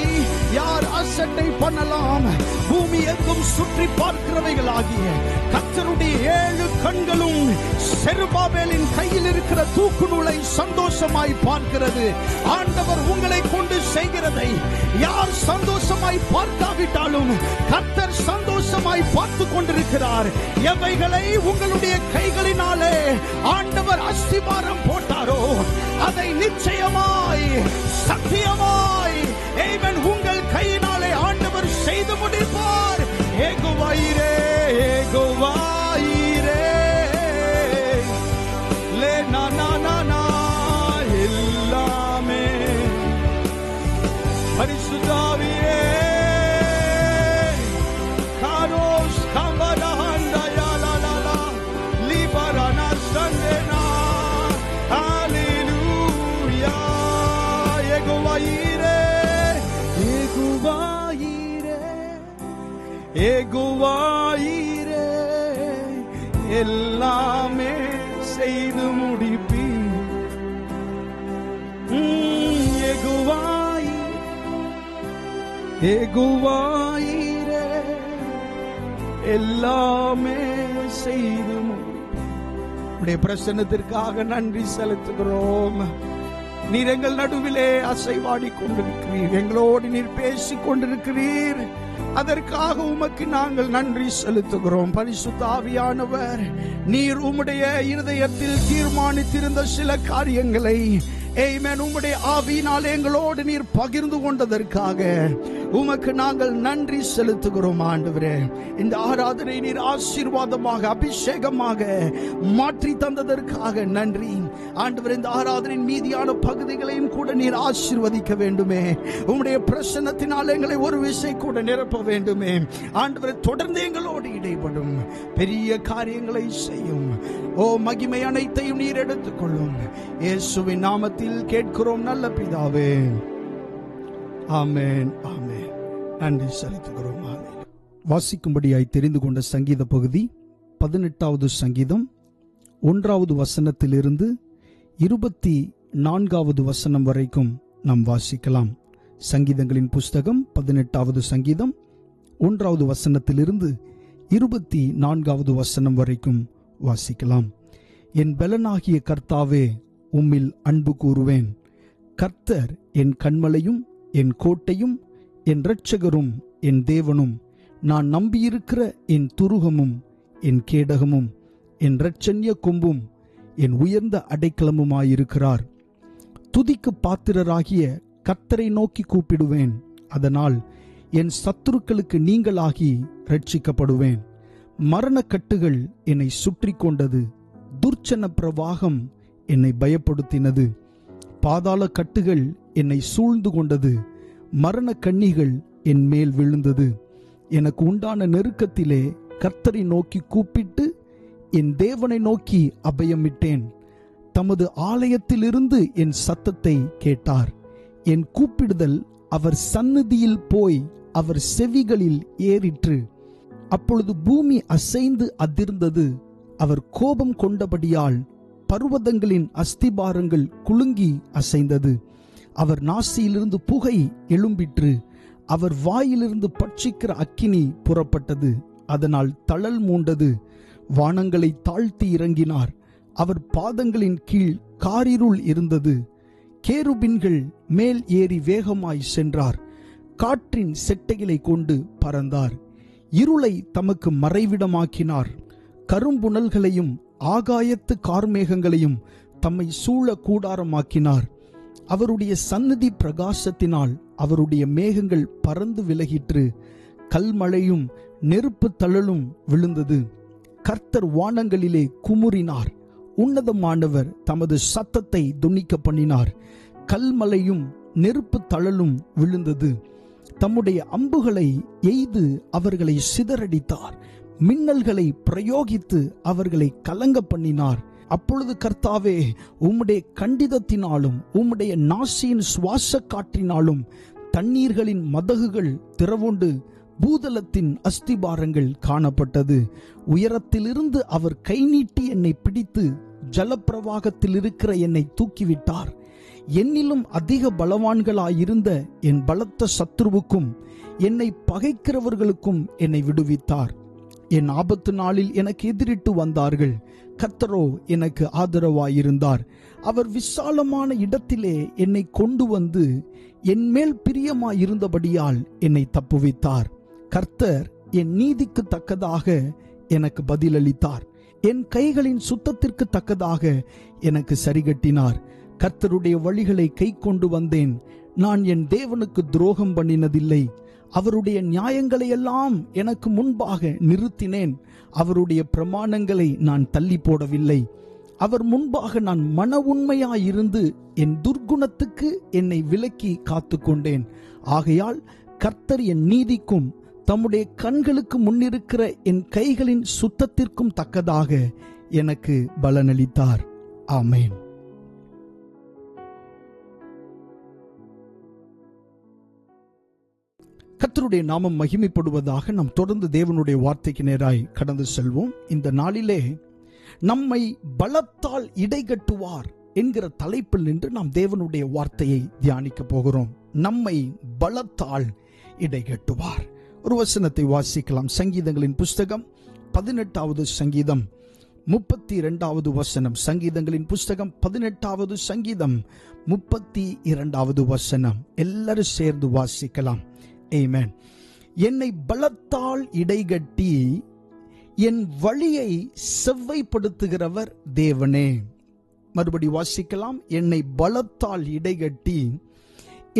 யார் அசட்டை பண்ணலாம்? பூமி எங்கும் சுற்றி பார்க்கிறவைகள் ஆகிய கர்த்தருடைய 7 கண்களும் செருபாபேலின் கையில் இருக்கிற தூக்கு நூலை சந்தோஷமாய் பார்க்கிறது. ஆண்டவர் உங்களை கொண்டு செய்கிறதை யார் சந்தோஷமாய் பார்க்காவிட்டாலும் கர்த்தர் சந்தோஷமாய் பார்த்து கொண்டிருக்கிறார். எவைகளை உங்களுடைய கைகளினாலே ஆண்டவர் அஸ்திபாரம் போட்டாரோ அதை நிச்சயமாய் சத்தியமாய் ஆமென் உங்கள் கையினாலே ஆண்டவர் செய்து முடிப்பார். ஏகோவாயிரே ஏகோவாயிரே லே நா நா நா நா, எல்லாமே. பரிசுத்தாவியே காரோஸ் கம்பரஹண்டா யா லா லா லா லிபரானா சண்டேனா. ஹல்லேலூயா. ஏகோவாயிரே ஏகோவாயிரே ஏகோவாயிரே, எல்லாமே செய்து முடிப்பீர். ஏகோவாயிரே ஏகோவாயிரே, எல்லாமே செய்து முடிப்பீர். பிரசன்னத்திற்காக நன்றி செலுத்துகிறோம். நீர் எங்கள் நடுவிலே அசைவாடி கொண்டிருக்கிறீர், எங்களோடு நீர் பேசிக் கொண்டிருக்கிறீர். அதற்காக உமக்கு நாங்கள் நன்றி செலுத்துகிறோம். பரிசுத்த ஆவியானவர், நீர் உம்முடைய இருதயத்தில் தீர்மானித்திருந்த சில காரியங்களை ஆமென் உம்முடைய ஆவியினால் எங்களோடு நீர் பகிர்ந்து கொண்டதற்காக உமக்கு நாங்கள் நன்றி செலுத்துகிறோம். ஆண்டவரே, இந்த ஆராதனை நீர் ஆசீர்வாதமாக அபிஷேகமாக மாற்றி தந்ததற்காக நன்றி. ஆண்டவரே, இந்த ஆராதனையின் மீதியான பகுதிகளையும் கூட நீர் ஆசீர்வதிக்க வேண்டுமே. உம்முடைய பிரசன்னத்தினால் எங்களை ஒரு விசை கூட நிரப்ப வேண்டுமே. ஆண்டவரே, தொடர்ந்து எங்களோடு இடைப்படும் பெரிய காரியங்களை செய்யும். ஓ மகிமை அனைத்தையும் நீர் எடுத்துக்கொள்ளும். இயேசுவின் நாமத்தில் கேட்கிறோம் நல்ல பிதாவே. ஆமென் ஆமென். நன்றி செலுத்துகிறோம். வாசிக்கும்படியாய் தெரிந்து கொண்ட சங்கீத பகுதி 18வது சங்கீதம் 1வது வசனத்திலிருந்து 24வது வசனம் வரைக்கும் நாம் வாசிக்கலாம். சங்கீதங்களின் புஸ்தகம் 18வது சங்கீதம் 1வது வசனத்திலிருந்து 24வது வசனம் வரைக்கும் வாசிக்கலாம். என் பலனாகிய கர்த்தாவே, உம்மில் அன்பு கூறுவேன். கர்த்தர் என் கன்மலையும் என் கோட்டையும் என் இரட்சகரும் என் தேவனும், நான் நம்பியிருக்கிற என் துருகமும் என் கேடகமும் என் இரட்சண்ய கொம்பும் என் உயர்ந்த அடைக்கலமுமாயிருக்கிறார். துதிக்கு பாத்திரராகிய கர்த்தரை நோக்கி கூப்பிடுவேன். அதனால் என் சத்துருக்களுக்கு நீங்களாகி ரட்சிக்கப்படுவேன். மரணக்கட்டுகள் என்னை சுற்றி கொண்டது, துர்ச்சன பிரவாகம் என்னை பயப்படுத்தினது. பாதாள கட்டுகள் என்னை சூழ்ந்து கொண்டது, மரண கண்ணிகள் என் மேல் விழுந்தது. எனக்கு உண்டான நெருக்கத்திலே கர்த்தரை நோக்கி கூப்பிட்டு என் தேவனை நோக்கி அபயமிட்டேன். தமது ஆலயத்திலிருந்து என் சத்தத்தை கேட்டார். என் கூப்பிடுதல் அவர் சந்நிதியில் போய் அவர் செவிகளில் ஏறிற்று. அப்பொழுது பூமி அசைந்து அதிர்ந்தது. அவர் கோபம் கொண்டபடியால் பர்வதங்களின் அஸ்திபாரங்கள் குலுங்கி அசைந்தது. அவர் நாசியிலிருந்து புகை எழும்பிற்று. அவர் வாயிலிருந்து பட்சிக்கிற அக்கினி புறப்பட்டது. அதனால் தழல் மூண்டது. வானங்களை தாழ்த்தி இறங்கினார். அவர் பாதங்களின் கீழ் காரிருள் இருந்தது. கேருபின்கள் மேல் ஏறி வேகமாய் சென்றார். காற்றின் செட்டைகளை கொண்டு பறந்தார். இருளை தமக்கு மறைவிடமாக்கினார். கரும்புணல்களையும் ஆகாயத்து கார்மேகங்களையும் தம்மை சூழ கூடாரமாக்கினார். அவருடைய சந்நிதி பிரகாசத்தினால் அவருடைய மேகங்கள் பறந்து விலகிற்று. கல்மழையும் நெருப்பு தழலும் விழுந்தது. கர்த்தர் வானங்களிலே குமுறினார். உன்னதமானவர் தமது சத்தத்தை துணிக்க பண்ணினார். கல்மழையும் நெருப்பு தழலும் விழுந்தது. தம்முடைய அம்புகளை எய்து அவர்களை சிதறடித்தார். மின்னல்களை பிரயோகித்து அவர்களை கலங்க பண்ணினார். அப்பொழுது கர்த்தாவே, உம்முடைய கண்டிதத்தினாலும் உம்முடைய நாசியின் சுவாச காற்றினாலும் தண்ணீர்களின் மதகுகள் திறவுண்டு பூதலத்தின் அஸ்திபாரங்கள் காணப்பட்டது. உயரத்திலிருந்து அவர் கை நீட்டி என்னை பிடித்து ஜலப்பிரவாகத்தில் இருக்கிற என்னை தூக்கிவிட்டார். என்னிலும் அதிக பலவான்களாயிருந்த என் பலத்த சத்துருவுக்கும் என்னை பகைக்கிறவர்களுக்கும் என்னை விடுவித்தார். என் ஆபத்து நாளில் எனக்கு எதிரிட்டு வந்தார்கள். கர்த்தரோ எனக்கு ஆதரவாயிருந்தார். அவர் விசாலமான இடத்திலே என்னை கொண்டு வந்து என் மேல் பிரியமாயிருந்தபடியால் என்னை தப்புவித்தார். கர்த்தர் என் நீதிக்கு தக்கதாக எனக்கு பதிலளித்தார். என் கைகளின் சுத்தத்திற்கு தக்கதாக எனக்கு சரிகட்டினார். கர்த்தருடைய வழிகளை கை கொண்டு வந்தேன். நான் என் தேவனுக்கு துரோகம் பண்ணினதில்லை. அவருடைய நியாயங்களை எல்லாம் எனக்கு முன்பாக நிறுத்தினேன். அவருடைய பிரமாணங்களை நான் தள்ளி போடவில்லை. அவர் முன்பாக நான் மன உண்மையாயிருந்து என் துர்குணத்துக்கு என்னை விலக்கி காத்து கொண்டேன். ஆகையால் கர்த்தர் என் நீதிக்கும் தம்முடைய கண்களுக்கு முன்னிருக்கிற என் கைகளின் சுத்தத்திற்கும் தக்கதாக எனக்கு பலனளித்தார். ஆமேன். கர்த்தருடைய நாமம் மகிமைப்படுவதாக. நாம் தொடர்ந்து தேவனுடைய வார்த்தைக்கு நேராய் கடந்து செல்வோம். இந்த நாளிலே நம்மை பலத்தால் இடைகட்டுவார் என்கிற தலைப்பில் நின்று நாம் தேவனுடைய வார்த்தையை தியானிக்க போகிறோம். நம்மை பலத்தால் இடைகட்டுவார். ஒரு வசனத்தை வாசிக்கலாம். சங்கீதங்களின் புஸ்தகம் 18வது சங்கீதம் 32வது வசனம். சங்கீதங்களின் புஸ்தகம் 18வது சங்கீதம் 32வது வசனம். எல்லாரும் சேர்ந்து வாசிக்கலாம். ஆமென். என்னை பலத்தால் இடைகட்டி என் வழியை செவ்வைப்படுத்துகிறவர் தேவனே. மறுபடி வாசிக்கலாம். என்னை பலத்தால் இடைகட்டி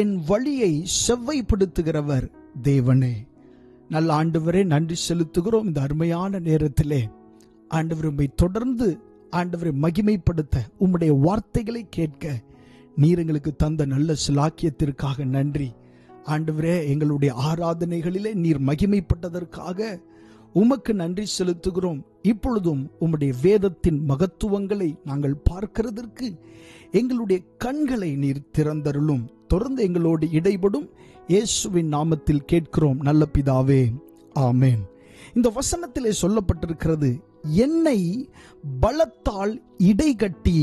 என் வழியை செவ்வைப்படுத்துகிறவர் தேவனே. நல்ல ஆண்டவரே, நன்றி செலுத்துகிறோம். இந்த அருமையான நேரத்திலே ஆண்டவர் உம்மை தொடர்ந்து ஆண்டவரை மகிமைப்படுத்த, உம்முடைய வார்த்தைகளை கேட்க நீர் எங்களுக்கு தந்த நல்ல சிலாக்கியத்திற்காக நன்றி ஆண்டவரே. எங்களுடைய ஆராதனைகளிலே நீர் மகிமைப்பட்டதற்காக உமக்கு நன்றி செலுத்துகிறோம். இப்பொழுதும் உம்முடைய வேதத்தின் மகத்துவங்களை நாங்கள் பார்க்கிறதற்கு எங்களுடைய கண்களை நீர் திறந்தருளும். தொடர்ந்து எங்களோடு இடைபடும். இயேசுவின் நாமத்தில் கேட்கிறோம் நல்ல பிதாவே, ஆமென். இந்த வசனத்திலே சொல்லப்பட்டிருக்கிறது, என்னை பலத்தால் இடைகட்டி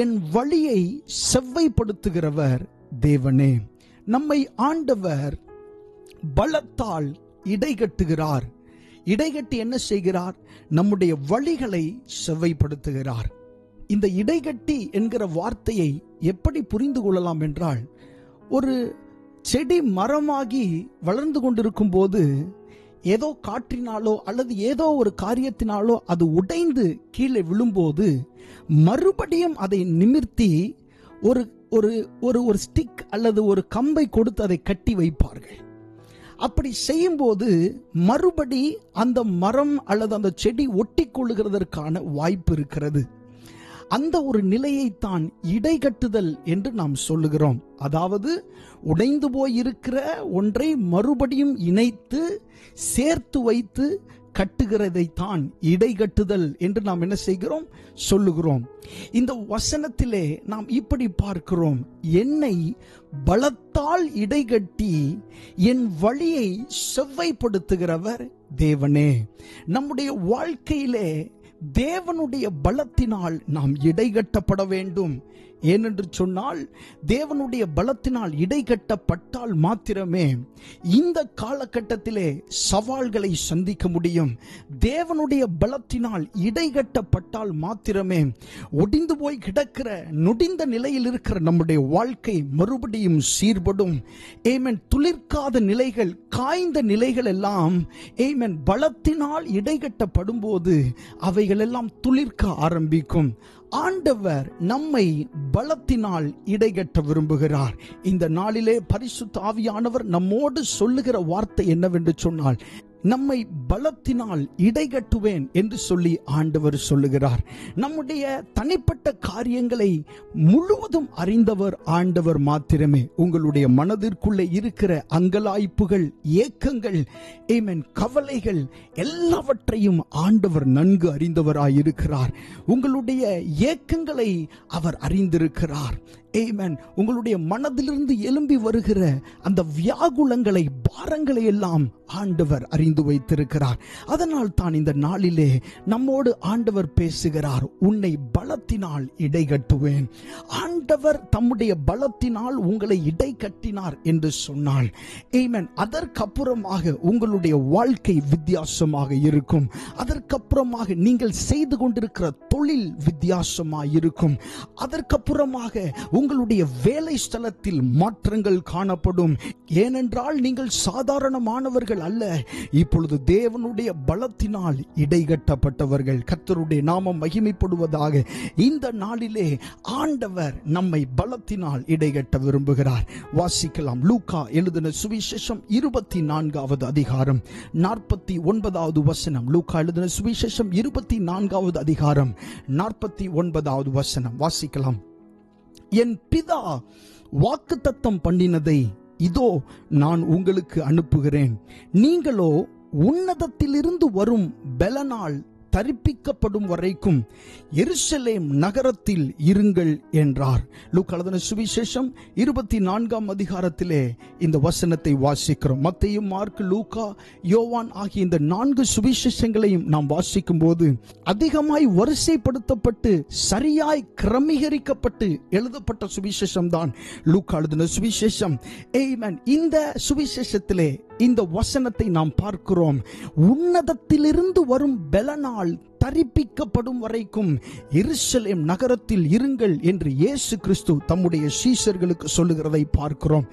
என் வழியை செவ்வைப்படுத்துகிறவர் தேவனே. நம்மை ஆண்டவர் பலத்தால் இடைகட்டுகிறார். இடைகட்டி என்ன செய்கிறார்? நம்முடைய வழிகளை செவ்வைப்படுத்துகிறார். இந்த இடைகட்டி என்கிற வார்த்தையை எப்படி புரிந்து கொள்ளலாம் என்றால், ஒரு செடி மரமாகி வளர்ந்து கொண்டிருக்கும் போது ஏதோ காற்றினாலோ அல்லது ஏதோ ஒரு காரியத்தினாலோ அது உடைந்து கீழே விழும்போது மறுபடியும் அதை நிமிர்த்தி ஒரு ஒரு ஒரு ஸ்டிக் அல்லது ஒரு கம்பை கொடுத்து அதை கட்டி வைப்பார்கள். அப்படி செய்யும்போது மறுபடி அந்த மரம் அல்லது அந்த செடி ஒட்டி கொள்ளுகிறதற்கான வாய்ப்பு இருக்கிறது. அந்த ஒரு நிலையைத்தான் இடைகட்டுதல் என்று நாம் சொல்லுகிறோம். அதாவது உடைந்து போயிருக்கிற ஒன்றை மறுபடியும் இணைத்து சேர்த்து வைத்து கட்டுகிறதைத்தான் இடைகட்டுதல் என்று நாம் என்ன செய்கிறோம்? சொல்லுகிறோம். இந்த வசனத்திலே நாம் இப்படி பார்க்கிறோம், என்னை பலத்தால் இடைகட்டி என் வழியை செவ்வைப்படுத்துகிறவர் தேவனே. நம்முடைய வாழ்க்கையிலே தேவனுடைய பலத்தினால் நாம் இடைகட்டப்பட வேண்டும். ஏனென்று சொன்னால், தேவனுடைய பலத்தினால் இடைகட்டப்பட்டால் மாத்திரமே இந்த காலகட்டத்திலே சவால்களை சந்திக்க முடியும். தேவனுடைய பலத்தினால் இடைகட்டப்பட்டால் மாத்திரமே ஒடிந்து போய் கிடக்கிற நொடிந்த நிலையில் இருக்கிற நம்முடைய வாழ்க்கை மறுபடியும் சீர்படும். ஏமேன். துளிர்க்காத நிலைகள், காய்ந்த நிலைகள் எல்லாம் ஏமேன் பலத்தினால் இடைகட்டப்படும் போது அவைகள் எல்லாம் துளிர்க்க ஆரம்பிக்கும். ஆண்டவர் நம்மை பலத்தினால் இடைகட்ட விரும்புகிறார். இந்த நாளிலே பரிசுத்த ஆவியானவர் நம்மோடு சொல்லுகிற வார்த்தை என்னவென்று சொன்னால், நம்மை பலத்தினால் இடைகட்டுவேன் என்று சொல்லி ஆண்டவர் சொல்லுகிறார். நம்முடைய தனிப்பட்ட காரியங்களை முழுவதும் அறிந்தவர் ஆண்டவர் மாத்திரமே. உங்களுடைய மனதிற்குள்ளே இருக்கிற அங்கலாய்ப்புகள், ஏக்கங்கள், ஆமென், கவலைகள் எல்லாவற்றையும் ஆண்டவர் நன்கு அறிந்தவராயிருக்கிறார். உங்களுடைய ஏக்கங்களை அவர் அறிந்திருக்கிறார். ஆமென். உங்களுடைய மனதிலிருந்து எழும்பி வருகிற அந்த வியாகுலங்களை, பாரங்களை எல்லாம் ஆண்டவர் அறிந்து வைத்திருக்கிறார். அதனால் தான் இந்த நாளிலே நம்மோடு ஆண்டவர் பேசுகிறார், உன்னை பலத்தினால் இடைகட்டுவேன். ஆண்டவர் தம்முடைய பலத்தினால் உங்களை இடை கட்டினார் என்று சொன்னால், ஆமென், அதற்கப்புறமாக உங்களுடைய வாழ்க்கை வித்தியாசமாக இருக்கும். அதற்கப்புறமாக நீங்கள் செய்து கொண்டிருக்கிற தொழில் வித்தியாசமாக இருக்கும். அதற்கப்புறமாக உங்களுடைய வேலை ஸ்தலத்தில் மாற்றங்கள் காணப்படும். ஏனென்றால் நீங்கள் சாதாரணமானவர்கள் அல்ல, இப்பொழுது தேவனுடைய பலத்தினால் இடைகட்டப்பட்டவர்கள். கர்த்தருடைய நாமம் மகிமைப்படுவதாக. இந்த நாளிலே ஆண்டவர் நம்மை பலத்தினால் இடைகட்ட விரும்புகிறார். வாசிக்கலாம். லூக்கா எழுதின சுவிசேஷம் 24வது அதிகாரம் 49வது வசனம். லூக்கா எழுதின சுவிசேஷம் 24வது அதிகாரம் 49வது வசனம். வாசிக்கலாம். என் பிதா வாக்குத்தத்தம் பண்ணினதை இதோ நான் உங்களுக்கு அனுப்புகிறேன். நீங்களோ உன்னதத்திலிருந்து வரும் பலனால் தரிப்பிக்கப்படும் வரைக்கும் எருசலேம் நகரத்தில் இருங்கள் என்றார். லூக்கா எழுதின சுவிசேஷம் 24ஆம் அதிகாரத்திலே இந்த வசனத்தை வாசிக்கிறோம். மத்தேயு, மார்க், லூக்கா, யோவான் ஆகிய இந்த 4 சுவிசேஷங்களையும் நாம் வாசிக்கும் போது அதிகமாய் வரிசைப்படுத்தப்பட்டு சரியாய் கிரமீகரிக்கப்பட்டு எழுதப்பட்ட சுவிசேஷம் தான் லூக்கா எழுதின சுவிசேஷம். ஆமென். இந்த சுவிசேஷத்திலே இந்த வசனத்தை நாம் பார்க்கிறோம். உன்னதத்திலிருந்து வரும் பலனால் தரிப்பிக்கப்படும் வரைக்கும் எருசலேம் நகரத்தில் இருங்கள் என்று இயேசு கிறிஸ்து தம்முடைய சீஷர்களுக்கு சொல்லுகிறதை பார்க்கிறோம்.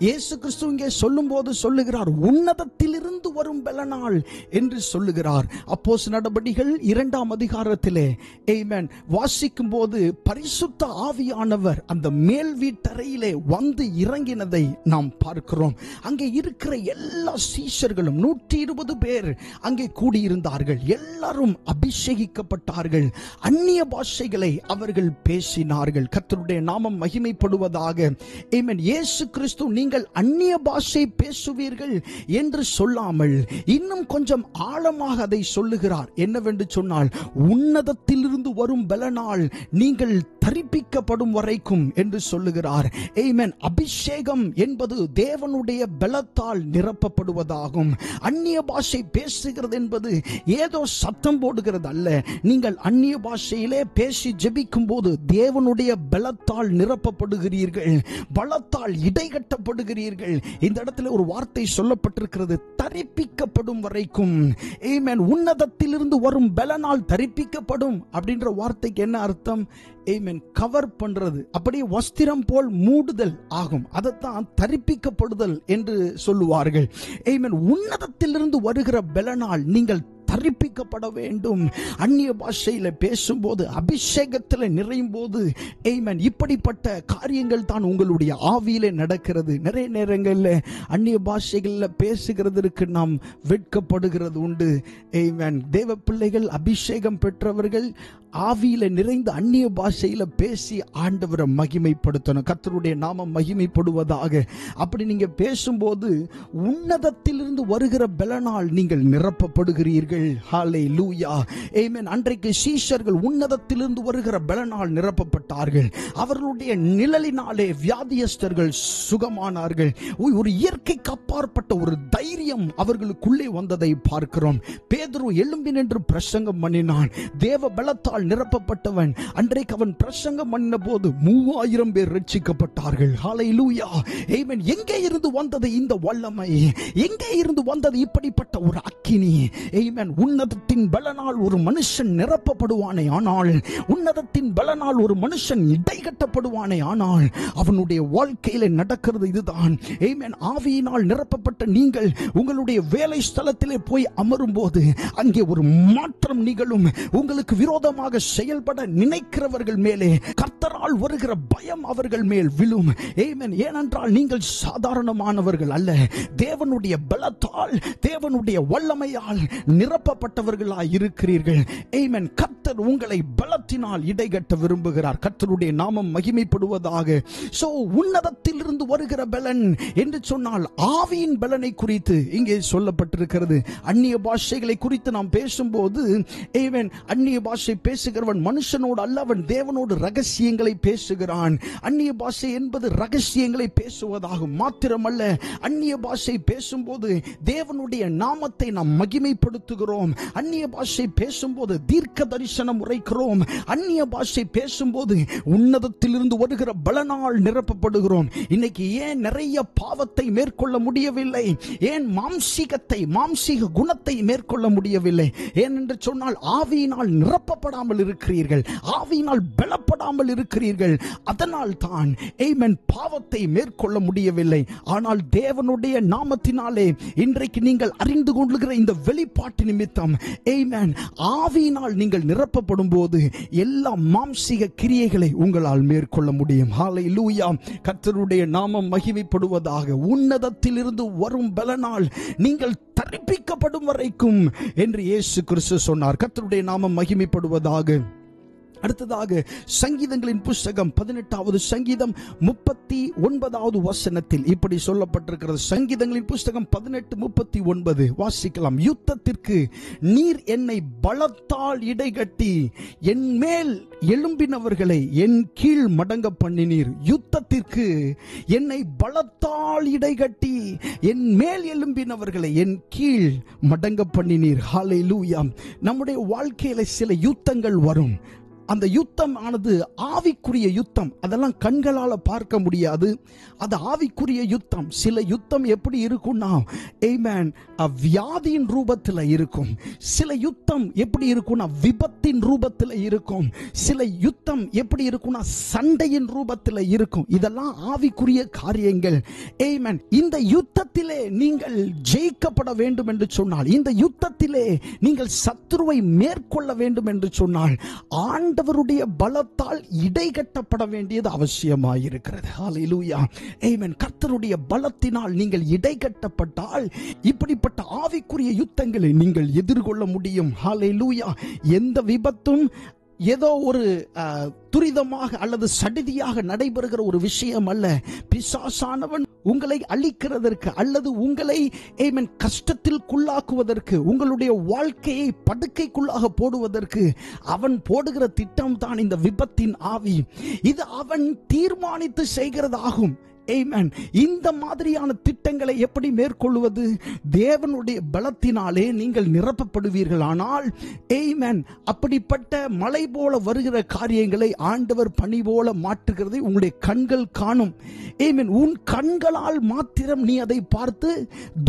இயேசு கிறிஸ்து இங்கே சொல்லும் போது சொல்லுகிறார், உன்னதத்திலிருந்து வரும் பலனால் என்று சொல்லுகிறார். அப்போஸ்தலர் நடபடிகள் 2ஆம் அதிகாரத்திலே ஆமென் வாசிக்கும் போது பரிசுத்த ஆவியானவர் அந்த மேல் வீட்டறையிலே வந்து இறங்கினதை நாம் பார்க்கிறோம். அங்கே இருக்கிற எல்லா சீஷர்களும் 120 பேர் அங்கே கூடியிருந்தார்கள். எல்லாரும் அபிஷேகிக்கப்பட்டார்கள். அந்நிய பாஷைகளை அவர்கள் பேசினார்கள். கர்த்தருடைய நாமம் மகிமைப்படுவதாக. ஆமென். இயேசு கிறிஸ்து நீங்கள் அந்நிய பாஷை பேசுவீர்கள் என்று சொல்லாமல் இன்னும் கொஞ்சம் ஆழமாக அதை சொல்லுகிறார். என்னவென்று சொன்னால், உன்னதத்திலிருந்து வரும் பலனால் நீங்கள் தரிப்பிக்கப்படும் வரைக்கும் என்று சொல்லுகிறார். ஆமென். அபிஷேகம் என்பது தேவனுடைய பலத்தால் நிரப்பப்படுவதாகும். அந்நிய பாஷை பேசுகிறது என்பது ஏதோ சத்தம் போடுகிறது அல்ல. நீங்கள் அந்நிய பாஷையிலே பேசி ஜெபிக்கும் போது தேவனுடைய பலத்தால் நிரப்பப்படுகிறீர்கள், பலத்தால் இடைகட்டப்படுகிறீர்கள். இந்த இடத்துல ஒரு வார்த்தை சொல்லப்பட்டிருக்கிறது, தரிப்பிக்கப்படும் வரைக்கும். ஆமென். உன்னதத்திலிருந்து வரும் பலனால் தரிப்பிக்கப்படும் அப்படின்ற வார்த்தைக்கு என்ன அர்த்தம்? ஆமென். கவர் பண்றது, அப்படியே வஸ்திரம் போல் மூடுதல் ஆகும். அதைத்தான் தரிப்பிக்கப்படுதல் என்று சொல்லுவார்கள். ஆமென். உன்னதத்திலிருந்து வருகிற பலனால் நீங்கள் தரிப்பிக்கப்பட வேண்டும். அந்நிய பாஷையில பேசும்போது, அபிஷேகத்தில் நிறையும் போது, ஆமென், இப்படிப்பட்ட காரியங்கள் தான் உங்களுடைய ஆவியிலே நடக்கிறது. நிறைய நேரங்களில் அந்நிய பாஷைகளில் பேசுகிறதற்கு நாம் வெட்கப்படுகிறது உண்டு. ஆமென். தேவ பிள்ளைகள், அபிஷேகம் பெற்றவர்கள் ஆவியில நிறைந்த அந்நிய பாஷையில பேசி ஆண்டவரை மகிமைப்படுத்தணும். கர்த்தருடைய நாமம் மகிமைப்படுவதாக. அப்படி நீங்க பேசும்போது உன்னதத்திலிருந்து வருகிற பலனால் நீங்கள் நிரப்பப்படுகிறீர்கள். ஹல்லேலூயா. ஆமென். அன்றைக்கு சீஷர்கள் உன்னதத்திலிருந்து வருகிற பலனால் நிரப்பப்பட்டார்கள். அவர்களுடைய நிழலினாலே வியாதியஸ்தர்கள் சுகமானார்கள். ஒரு இயற்கைக்கு அப்பாற்பட்ட ஒரு தைரியம் அவர்களுக்குள்ளே வந்ததை பார்க்கிறோம். பேதுரு எழும்பி நின்று பிரசங்கம் பண்ணினான். தேவ பலத்தால் நிரப்பப்பட்டவன். அன்றைக்கு அவன் பிரசங்கம் பண்ணின போது 3000 பேர் ரட்சிக்கப்பட்டார்கள். ஹல்லேலூயா. ஆமென். எங்கே இருந்து வந்தது இந்த வல்லமை? எங்கே இருந்து வந்தது இப்படிப்பட்ட ஒரு அக்கினி? ஆமென். உன்னதத்தின் பலனால் ஒரு மனுஷன் நிரப்பப்படுவானே ஆனால், உன்னதத்தின் பலனால் ஒரு மனுஷன் இடைகட்டப்படுவானே ஆனால், அவனுடைய வாழ்க்கையில நடக்கிறது இதுதான். ஆமென். ஆவியினால் நிரப்பப்பட்ட நீங்கள் உங்களுடைய வேலை ஸ்தலத்திலே போய் அமரும் போது அங்கே ஒரு மாற்றம் நிகழும். உங்களுக்கு விரோதமாக செயல்பட நினைக்கிறவர்கள் மேலே கர்த்தரால் வருகிற பயம் அவர்கள் மேல் விழும். ஆமென். ஏனென்றால் நீங்கள் சாதாரணமானவர்கள் அல்ல. தேவனுடைய பலத்தால், தேவனுடைய வல்லமையால் நிரப்பப்பட்டவர்களாய் இருக்கிறீர்கள். ஆமென். கர்த்தர் உங்களை பலத்தினால் இடைகட்ட விரும்புகிறார். கர்த்தருடைய நாமம் மகிமைப்படுவதாக. சோ உன்னதத்திலிருந்து வருகிற பலன் என்று சொன்னால் ஆவியின் பலனை குறித்து இங்கே சொல்லப்பட்டிருக்கிறது. அந்நிய பாஷைகளை குறித்து நாம் பேசும்போது, ஆமென், அந்நிய பாஷை பேசுகிறவன் மனுஷனோடு அல்ல, அவன் தேவனோடு ரகசியங்களை பேசுகிறான். அந்நிய பாஷை என்பது ரகசியங்களை பேசுவதாகும். மாத்திரமல்ல, அந்நிய பாஷை பேசும்போது தேவனுடைய நாமத்தை நாம் மகிமைப்படுத்துகிறோம். அந்நிய பாஷை பேசும்போது தீர்க்க தரிசனம் உரைக்கிறோம். அந்நிய பாஷை பேசும்போது உன்னதத்திலிருந்து வருகிற பலனால் நிரப்பப்படுகிறோம். இன்னைக்கு ஏன் நிறைய பாவத்தை மேற்கொள்ள முடியவில்லை? ஏன் மாம்சீக குணத்தை மேற்கொள்ள முடியவில்லை? ஏனென்று சொன்னால் ஆவியினால் நிரப்பப்படாமல் இருக்கிறீர்கள், ஆவியினால் பலப்படாமல் இருக்கிறீர்கள். அதனால் தான் ஆமென், பாவத்தை மேற்கொள்ள முடியவில்லை. ஆனால் தேவனுடைய நாமத்தினாலே இன்றைக்கு நீங்கள் அறிந்து கொள்ளுகிற இந்த வெளிப்பாட்டு நிமித்தம், ஆமென், ஆவியினால் நீங்கள் நிரப்பப்படும் போது எல்லா மாம்சீக கிரியைகளை உங்களால் மேற்கொள்ள முடியும். ஹல்லேலூயா. கர்த்தருடைய நாமம் மகிமைப்படுவதாக. உன்னதத்தில் இருந்து வரும் பலனால் நீங்கள் தரிப்பிக்கப்படும் வரைக்கும் என்று இயேசு கிறிஸ்து சொன்னார். கர்த்தருடைய நாமம் மகிமைப்படுவதாக. அடுத்ததாக சங்கீதங்களின் புஸ்தகம் 18வது சங்கீதம் 39வது வசனத்தில் இப்படி சொல்லப்பட்டிருக்கிறது. சங்கீதங்களின் புஸ்தகம் 18:39 வாசிக்கலாம். யுத்தத்திற்கு நீர் என்னை பலத்தால் இடைகட்டி என் மேல் எழும்பினவர்களை என் கீழ் மடங்க பண்ணினீர். யுத்தத்திற்கு என்னை பலத்தால் இடைகட்டி என் மேல் எழும்பினவர்களை என் கீழ் மடங்க பண்ணினீர். ஹல்லேலூயா. நம்முடைய வாழ்க்கையில சில யுத்தங்கள் வரும். அந்த யுத்தம் ஆனது ஆவிக்குரிய யுத்தம். அதெல்லாம் கண்களால பார்க்க முடியாது. அது ஆவிக்குரிய யுத்தம். சில யுத்தம் எப்படி இருக்கும்னா, ஆமென், வியாதியின் ரூபத்தில் இருக்கும். சில யுத்தம் எப்படி இருக்கும்னா விபத்தின் ரூபத்தில் இருக்கும். சில யுத்தம் எப்படி இருக்கும்னா சண்டையின் ரூபத்தில் இருக்கும். இதெல்லாம் ஆவிக்குரிய காரியங்கள். ஆமென். இந்த யுத்தத்திலே நீங்கள் ஜெயிக்கப்பட வேண்டும் என்று சொன்னால், இந்த யுத்தத்திலே நீங்கள் சத்துருவை மேற்கொள்ள வேண்டும் என்று சொன்னால், ஆண்டவருடைய பலத்தால் இடைகட்டப்பட வேண்டியது அவசியமாயிருக்கிறது. ஹல்லேலூயா. ஆமென். கர்த்தருடைய பலத்தினால் நீங்கள் இடைகட்டப்பட்டால் இப்படிப்பட்ட ஆவிக்குரிய யுத்தங்களை நீங்கள் எதிர்கொள்ள முடியும். ஹல்லேலூயா. எந்த விபத்தும் ஏதோ ஒரு துரிதமாக அல்லது சடிதியாக நடைபெறுகிற ஒரு விஷயம் அல்ல. பிசாசானவன் உங்களை அழிக்கிறதற்கு அல்லது உங்களை கஷ்டத்திற்குள்ளாக்குவதற்கு, உங்களுடைய வாழ்க்கையை படுக்கைக்குள்ளாக போடுவதற்கு அவன் போடுகிற திட்டம் தான் இந்த விபத்தின் ஆவி. இது அவன் தீர்மானித்து செய்கிறதாகும். ஆமென். இந்த மாதிரியான திட்டங்களை எப்படி மேற்கொள்வது? தேவனுடைய பலத்தினாலே நீங்கள் நிரப்பப்படுவீர்கள். ஆனால் ஆமென், அப்படிப்பட்ட மலை போல வருகிற காரியங்களை ஆண்டவர் பனி போல மாற்றுகிறதை உங்களுடைய கண்கள் காணும். ஆமென். உன் கண்களால் மாத்திரம் நீ அதை பார்த்து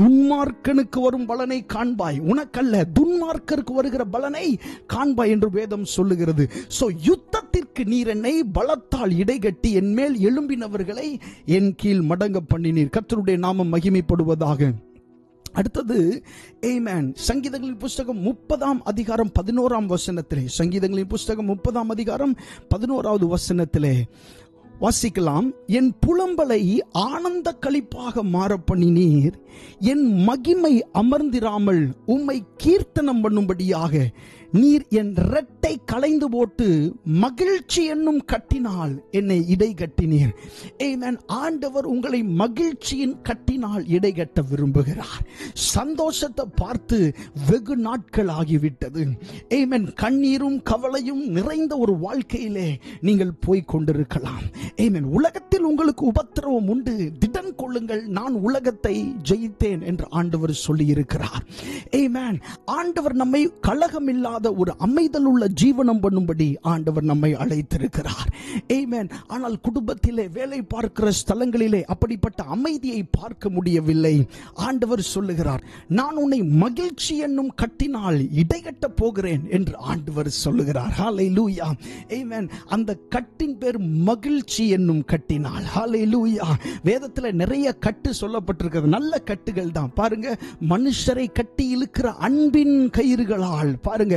துன்மார்க்கனுக்கு வரும் பலனை காண்பாய், உனக்கல்ல துன்மார்க்கருக்கு வருகிற பலனை காண்பாய் என்று வேதம் சொல்லுகிறது. சோ யுத்தத்திற்கு நீர் என்னை பலத்தால் இடைகட்டி என் மேல் எழும்பினவர்களை என் கீழ் மடங்க பண்ணினீர். கர்த்தருடைய நாமம் மகிமைப்படுவதாக. அடுத்தது ஆமென். சங்கீதங்களின் புஸ்தகம் 30ஆம் அதிகாரம் 11ஆம் வசனத்திலே, சங்கீதங்களின் புஸ்தகம் 30ஆம் அதிகாரம் 11வது வசனத்திலே வாசிக்கலாம். என் புலம்பலை ஆனந்த களிப்பாக மாற பண்ணினீர், என் மகிமை அமர்ந்திராமல் உம்மை கீர்த்தனம் பண்ணும்படியாக நீர் என் இரட்டை களைந்து போட்டு மகிழ்ச்சி என்னும் கட்டினால் என்னை இடை கட்டினீர். ஆமென். ஆண்டவர் உங்களை மகிழ்ச்சியின் கட்டினால் இடை கட்ட விரும்புகிறார். சந்தோஷத்தை பார்த்து வெகு நாட்கள் ஆகிவிட்டது. ஆமென். கண்ணீரும் கவலையும் நிறைந்த ஒரு வாழ்க்கையிலே நீங்கள் போய் கொண்டிருக்கலாம். ஆமென். உலகத்தில் உங்களுக்கு உபத்திரவம் உண்டு, திடன் கொள்ளுங்கள், நான் உலகத்தை ஜெயித்தேன் என்று ஆண்டவர் சொல்லி இருக்கிறார். ஆமென். ஆண்டவர் நம்மை கலகம் இல்லாத ஒரு அமைதல் உள்ள ஜீவனம் பண்ணும்படி ஆண்டவர் நம்மை அழைத்திருக்கிறார். ஆமென். ஆனால் குடும்பத்திலே, வேலை பார்க்கிற ஸ்தலங்களிலே அப்படிப்பட்ட அமைதியை பார்க்க முடியவில்லை. ஆண்டவர் சொல்லுகிறார், நான் உன்னை மகிழ்ச்சி என்னும் கட்டினால் இடைகட்ட போகிறேன் என்று ஆண்டவர் சொல்லுகிறார். ஹல்லேலூயா. ஆமென். அந்த கட்டின் பேர் மகிழ்ச்சி என்னும் கட்டினால். ஹல்லேலூயா. வேதத்துல நிறைய கட்டு சொல்லப்பட்டிருக்கிறது, நல்ல கட்டுகள் தான். பாருங்க, மனுஷரை கட்டி இழுக்கிற அன்பின் கயிறுகளால், பாருங்க,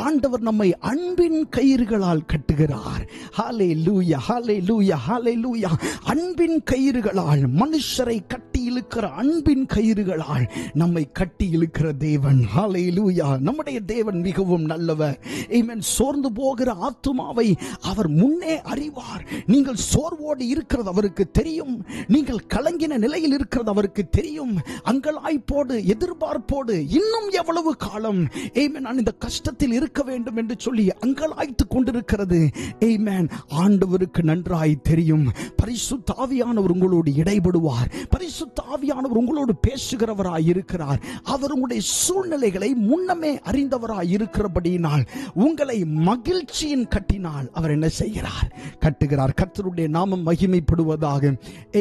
ஆண்டவர் நம்மை அன்பின் கயிறுகளால் கட்டுகிறார். ஹல்லேலூயா, ஹல்லேலூயா, ஹல்லேலூயா. அன்பின் கயிறுகளால், மனுஷரை கட்டி இழுக்கிற அன்பின் கயிறுகளால் நம்மை கட்டி இழுக்கிற தேவன். ஹல்லேலூயா. நம்முடைய தேவன் மிகவும் நல்லவர். ஆமென். சோர்ந்து போகிற ஆத்துமாவை அவர் முன்னே அறிவார். நீங்கள் சோர்வோடு இருக்கிறது அவருக்கு தெரியும். நீங்கள் கலங்கின நிலையில் இருக்கிறது அவருக்கு தெரியும். அங்கலாய்ப்போடு, எதிர்பார்ப்போடு, இன்னும் எவ்வளவு காலம் ஆமென் நான் இந்த கஷ்டத்தில் இருக்க வேண்டும் என்று சொல்லி அங்கலாய்த்து கொண்டிருக்கிறது. ஆமென். ஆண்டவருக்கு நன்றாய் தெரியும். பரிசுத்த ஆவியானவர் உங்களோடு இடைபடுவார். பரிசுத்த ஆவியானவர் உங்களோடு பேசுகிறவராய் இருக்கிறார். அவர் உங்களுடைய சூழ்நிலைகளை முன்னமே அறிந்தவராய் இருக்கிறபடியினால் உங்களை மகிழ்ச்சியின் கட்டினால் அவர் என்ன செய்கிறார்? கட்டுகிறார். கர்த்தருடைய நாமம் மகிமைப்படுவதாக.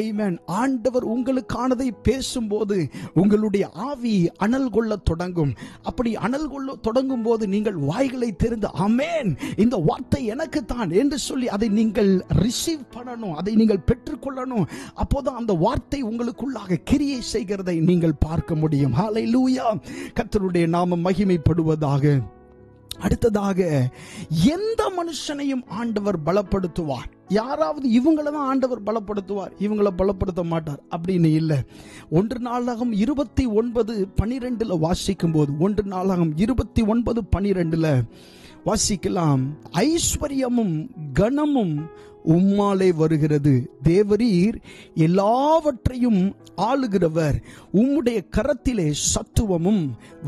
ஆமென். ஆண்டவர் உங்களுக்கானதை பேசும்போது உங்களுடைய ஆவி அனல் கொள்ள தொடங்கும். அப்படி அனல் கொள்ள தொடங்கும் போது நீங்கள் வாய்களை திறந்து ஆமென், இந்த வார்த்தை எனக்கு தான் என்று சொல்லி அதை நீங்கள் ரிசீவ் பண்ணணும், அதை நீங்கள் பெற்றுக்கொள்ளணும். அப்போதான் அந்த வார்த்தை உங்களுக்குள்ளாக கிரியை செய்கிறதை நீங்கள் பார்க்க முடியும். ஹல்லேலூயா. கர்த்தருடைய நாமம் மகிமைப்படுவதாக. அடுத்ததாக, எந்த மனுஷனையும் ஆண்டவர் பலப்படுத்துவார். யாராவது இவங்களை தான் ஆண்டவர் பலப்படுத்துவார், இவங்களை பலப்படுத்த மாட்டார் அப்படின்னு இல்லை. 1 நாளாகமம் 29:12 வாசிக்கும் போது, 1 நாளாகமம் 29:12 வாசிக்கலாம். ஐஸ்வர்யமும் கனமும் உம்மாலே வருகிறது, தேவரீர் எல்லாவற்றையும் ஆளுகிறவர், உம்முடைய கரத்திலே சத்துவமும்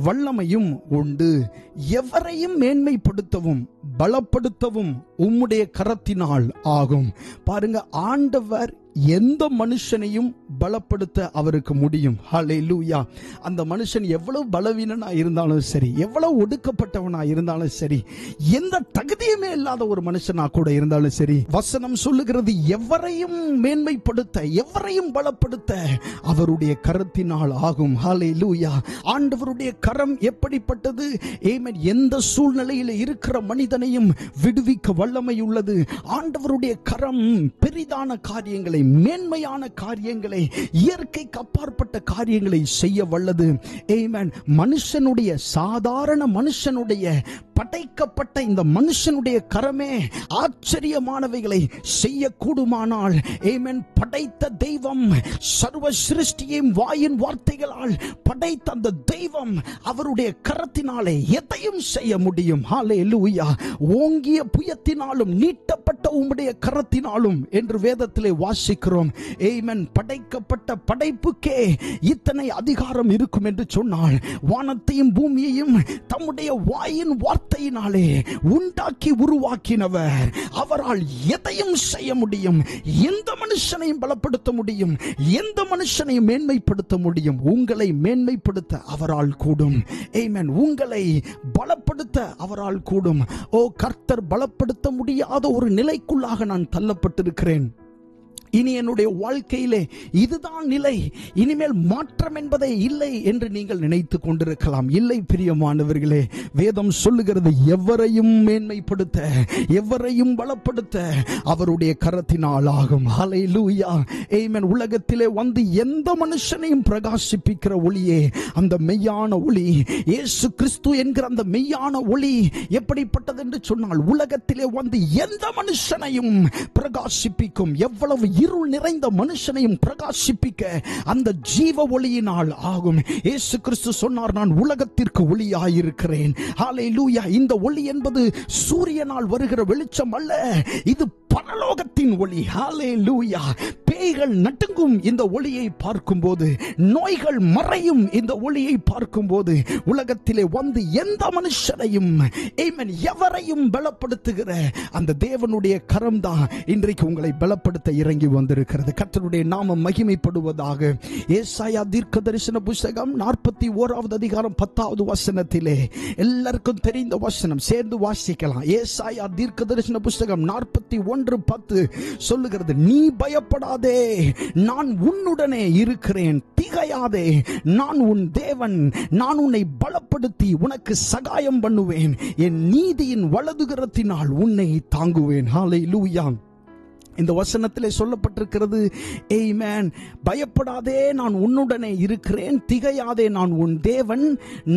வல்லமையும் உண்டு, எவரையும் மேன்மைப்படுத்தவும் பலப்படுத்தவும் உம்முடைய கரத்தினால் ஆகும். பாருங்க, ஆண்டவர் எந்த மனுஷனையும் பலப்படுத்த அவருக்கு முடியும். ஹல்லேலூயா. அந்த மனுஷன் எவ்வளவு பலவீனனா இருந்தாலும் சரி, எவ்வளவு ஒடுக்கப்பட்டவனா இருந்தாலும் சரி, எந்த தகுதியுமே இல்லாத ஒரு மனுஷனா கூட இருந்தாலும் சரி, வசனம் சொல்லுகிறது எவரையும் மேன்மைப்படுத்த, எவரையும் பலப்படுத்த அவருடைய கரத்தினால் ஆகும். ஹல்லேலூயா. ஆண்டவருடைய கரம் எப்படிப்பட்டது? ஆமென். எந்த சூழ்நிலையில் இருக்கிற மனிதனையும் விடுவிக்க வல்லமை உள்ளது. ஆண்டவருடைய கரம் பெரிதான காரியங்களை, மேன்மையான காரியங்களை, இயற்கைக்கு அப்பாற்பட்ட காரியங்களை செய்ய வல்லது. ஆமென். மனுஷனுடைய, சாதாரண மனுஷனுடைய படைக்கப்பட்ட இந்த மனுஷனுடைய கரமே ஆச்சரியமானவைகளை செய்யக்கூடுமானால், ஆமென், படைத்த தெய்வம், சர்வ சிருஷ்டியையும் வாயின் வார்த்தைகளால் படைத்த அந்த தெய்வம் அவருடைய கரத்தினாலே எதையும் செய்ய முடியும். ஹல்லேலூயா. ஓங்கிய புயத்தினாலும் நீட்டப்பட்ட உம்முடைய கரத்தினாலும் என்று வேதத்திலே வாசிக்கிறோம். ஆமென். படைக்கப்பட்ட படைப்புக்கே இத்தனை அதிகாரம் இருக்கும் என்று சொன்னால், வானத்தையும் பூமியையும் தம்முடைய வாயின் வார்த்தையினாலே உண்டாக்கி உருவாக்கினவர், அவரால் எதையும் செய்ய முடியும். எந்த மனுஷனையும் பலப்படுத்த முடியும், எந்த மனுஷனையும் மேன்மைப்படுத்த முடியும். உங்களை மேன்மைப்படுத்த அவரால் கூடும். ஆமென். உங்களை பலப்படுத்த அவரால் கூடும். ஓ, கர்த்தர் பலப்படுத்த முடியாத ஒரு நிலைக்குள்ளாக நான் தள்ளப்பட்டிருக்கிறேன். இனி என்னுடைய வாழ்க்கையிலே இதுதான் நிலை, இனிமேல் மாற்றம் என்பதே இல்லை என்று நீங்கள் நினைத்து கொண்டிருக்கலாம். இல்லை பிரியமானவர்களே, வேதம் சொல்லுகிறது, எவரையும் மேன்மைப்படுத்த, எவரையும் பலப்படுத்த அவருடைய கரத்தினால் ஆகும். ஹல்லேலூயா. ஆமென். உலகத்திலே வந்து எந்த மனுஷனையும் பிரகாசிப்பிக்கிற ஒளியே அந்த மெய்யான ஒளி, இயேசு கிறிஸ்து என்கிற அந்த மெய்யான ஒளி எப்படிப்பட்டது என்று சொன்னால், உலகத்திலே வந்து எந்த மனுஷனையும் பிரகாசிப்பிக்கும். எவ்வளவு இருள் நிறைந்த மனுஷனையும் பிரகாசிப்பிக்க அந்த ஜீவ ஒளியினால் ஆகும். இயேசு கிறிஸ்து சொன்னார், நான் உலகத்திற்கு ஒளியாயிருக்கிறேன். ஹல்லேலூயா. இந்த ஒளி என்பது சூரியனால் வருகிற வெளிச்சம் அல்ல, இது பரலோகத்தின் ஒளி. ஹல்லேலூயா. பேய்கள் நடுங்கும் இந்த ஒளியை பார்க்கும்போது, நோய்கள் மறையும் இந்த ஒளியை பார்க்கும்போது, உலகத்திலே வந்து எந்த மனுஷனையும், ஆமென், எவரையும் பலப்படுத்துகிற அந்த தேவனுடைய கரம் தான் இன்றைக்கு உங்களை பலப்படுத்த இறங்கி வந்திருக்கிறது. கர்த்தருடைய நாமம் மகிமைப்படுவதாக. ஏசாயா தீர்க்கதரிசன புத்தகம் 41வது அதிகாரம் 10வது வசனத்திலே, எல்லாருக்கும் தெரிந்த வசனம், சேர்ந்து வாசிக்கலாம். ஏசாயா தீர்க்கதரிசன புத்தகம் 41:10 சொல்லுகிறது, நீ பயப்படாதே, நான் உன்னுடனே இருக்கிறேன், திகையாதே, நான் உன் தேவன், நான் உன்னை பலப்படுத்தி உனக்கு சகாயம் பண்ணுவேன், என் நீதியின் வலதுகரத்தினால் உன்னை தாங்குவேன். ஹல்லேலூயா. இந்த வசனத்திலே சொல்லப்பட்டிருக்கிறது, ஆமென், பயப்படாதே, நான் உன்னுடனே இருக்கிறேன், திகையாதே, நான் உன் தேவன்,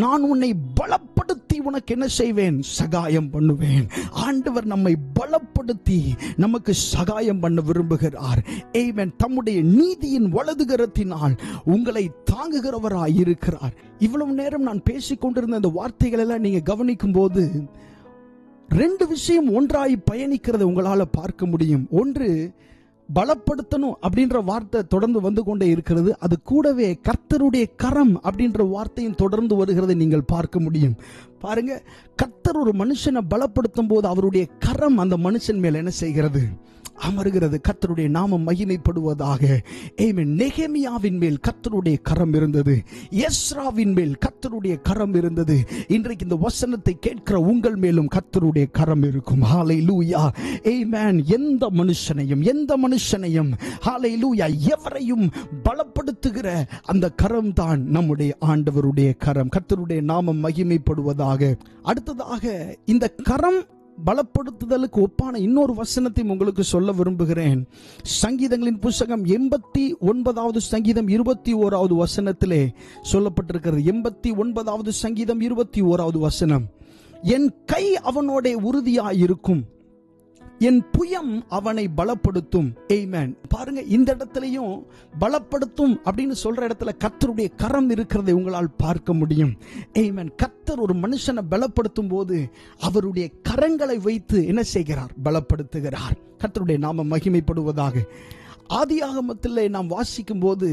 நான் உன்னை பலப்படுத்தி உனக்கு என்ன செய்வேன், சகாயம் பண்ணுவேன். ஆண்டவர் நம்மை பலப்படுத்தி நமக்கு சகாயம் பண்ண விரும்புகிறார். ஆமென். தம்முடைய நீதியின் வலதுகரத்தினால் உங்களை தாங்குகிறவராய் இருக்கிறார். இவ்வளவு நேரம் நான் பேசிக்கொண்டிருந்த இந்த வார்த்தைகள் எல்லாம் நீங்க கவனிக்கும் போது, ரெண்டு விஷயம் ஒன்றாய் பயணிக்கிறதை உங்களால பார்க்க முடியும். ஒன்று, பலப்படுத்தணும் அப்படின்ற வார்த்தை தொடர்ந்து வந்து கொண்டே இருக்கிறது. அது கூடவே கர்த்தருடைய கரம் அப்படின்ற வார்த்தையும் தொடர்ந்து வருகிறதை நீங்கள் பார்க்க முடியும். பாருங்க, கர்த்தர் ஒரு மனுஷனை பலப்படுத்தும் போது அவருடைய கரம் அந்த மனுஷன் மேல் என்ன செய்கிறது, அமருகிறது. கர்த்தருடைய நாமம் மகிமைப்படுவதாக. ஆமென். நெகேமியாவின் மேல் கர்த்தருடைய கரம் இருந்தது, எஸ்ராவின் மேல் கர்த்தருடைய கரம் இருந்தது. இன்றைக்கு இந்த வசனத்தை கேட்கிற உங்கள் மேலும் கர்த்தருடைய கரம் இருக்கும். ஹல்லேலூயா. ஆமென். எந்த மனுஷனையும் ஹல்லேலூயா, எவரையும் பலப்படுத்துகிற அந்த கரம் தான் நம்முடைய ஆண்டவருடைய கரம். கர்த்தருடைய நாமம் மகிமைப்படுவதாக. அடுத்ததாக, இந்த கரம் பலப்படுத்துதலுக்கு ஒப்பான இன்னொரு வசனத்தையும் உங்களுக்கு சொல்ல விரும்புகிறேன். சங்கீதங்களின் புத்தகம் 89வது சங்கீதம் 21வது வசனத்திலே சொல்லப்பட்டிருக்கிறது. 89வது சங்கீதம் 21வது வசனம், என் கை அவனோட உறுதியாயிருக்கும், என் புயம் அவனை பலப்படுத்தும். ஆமென். பாருங்க, இந்த இடத்துலயும் பலப்படுத்தும் அப்படின்னு சொல்ற இடத்துல கர்த்தருடைய கரம் இருக்கிறதை உங்களால் பார்க்க முடியும். ஆமென். கர்த்தர் ஒரு மனுஷனை பலப்படுத்தும் போது அவருடைய கரங்களை வைத்து என்ன செய்கிறார், பலப்படுத்துகிறார். கர்த்தருடைய நாமம் மகிமைப்படுவதாக. ஆதியாகமத்திலே நாம் வாசிக்கும் போது,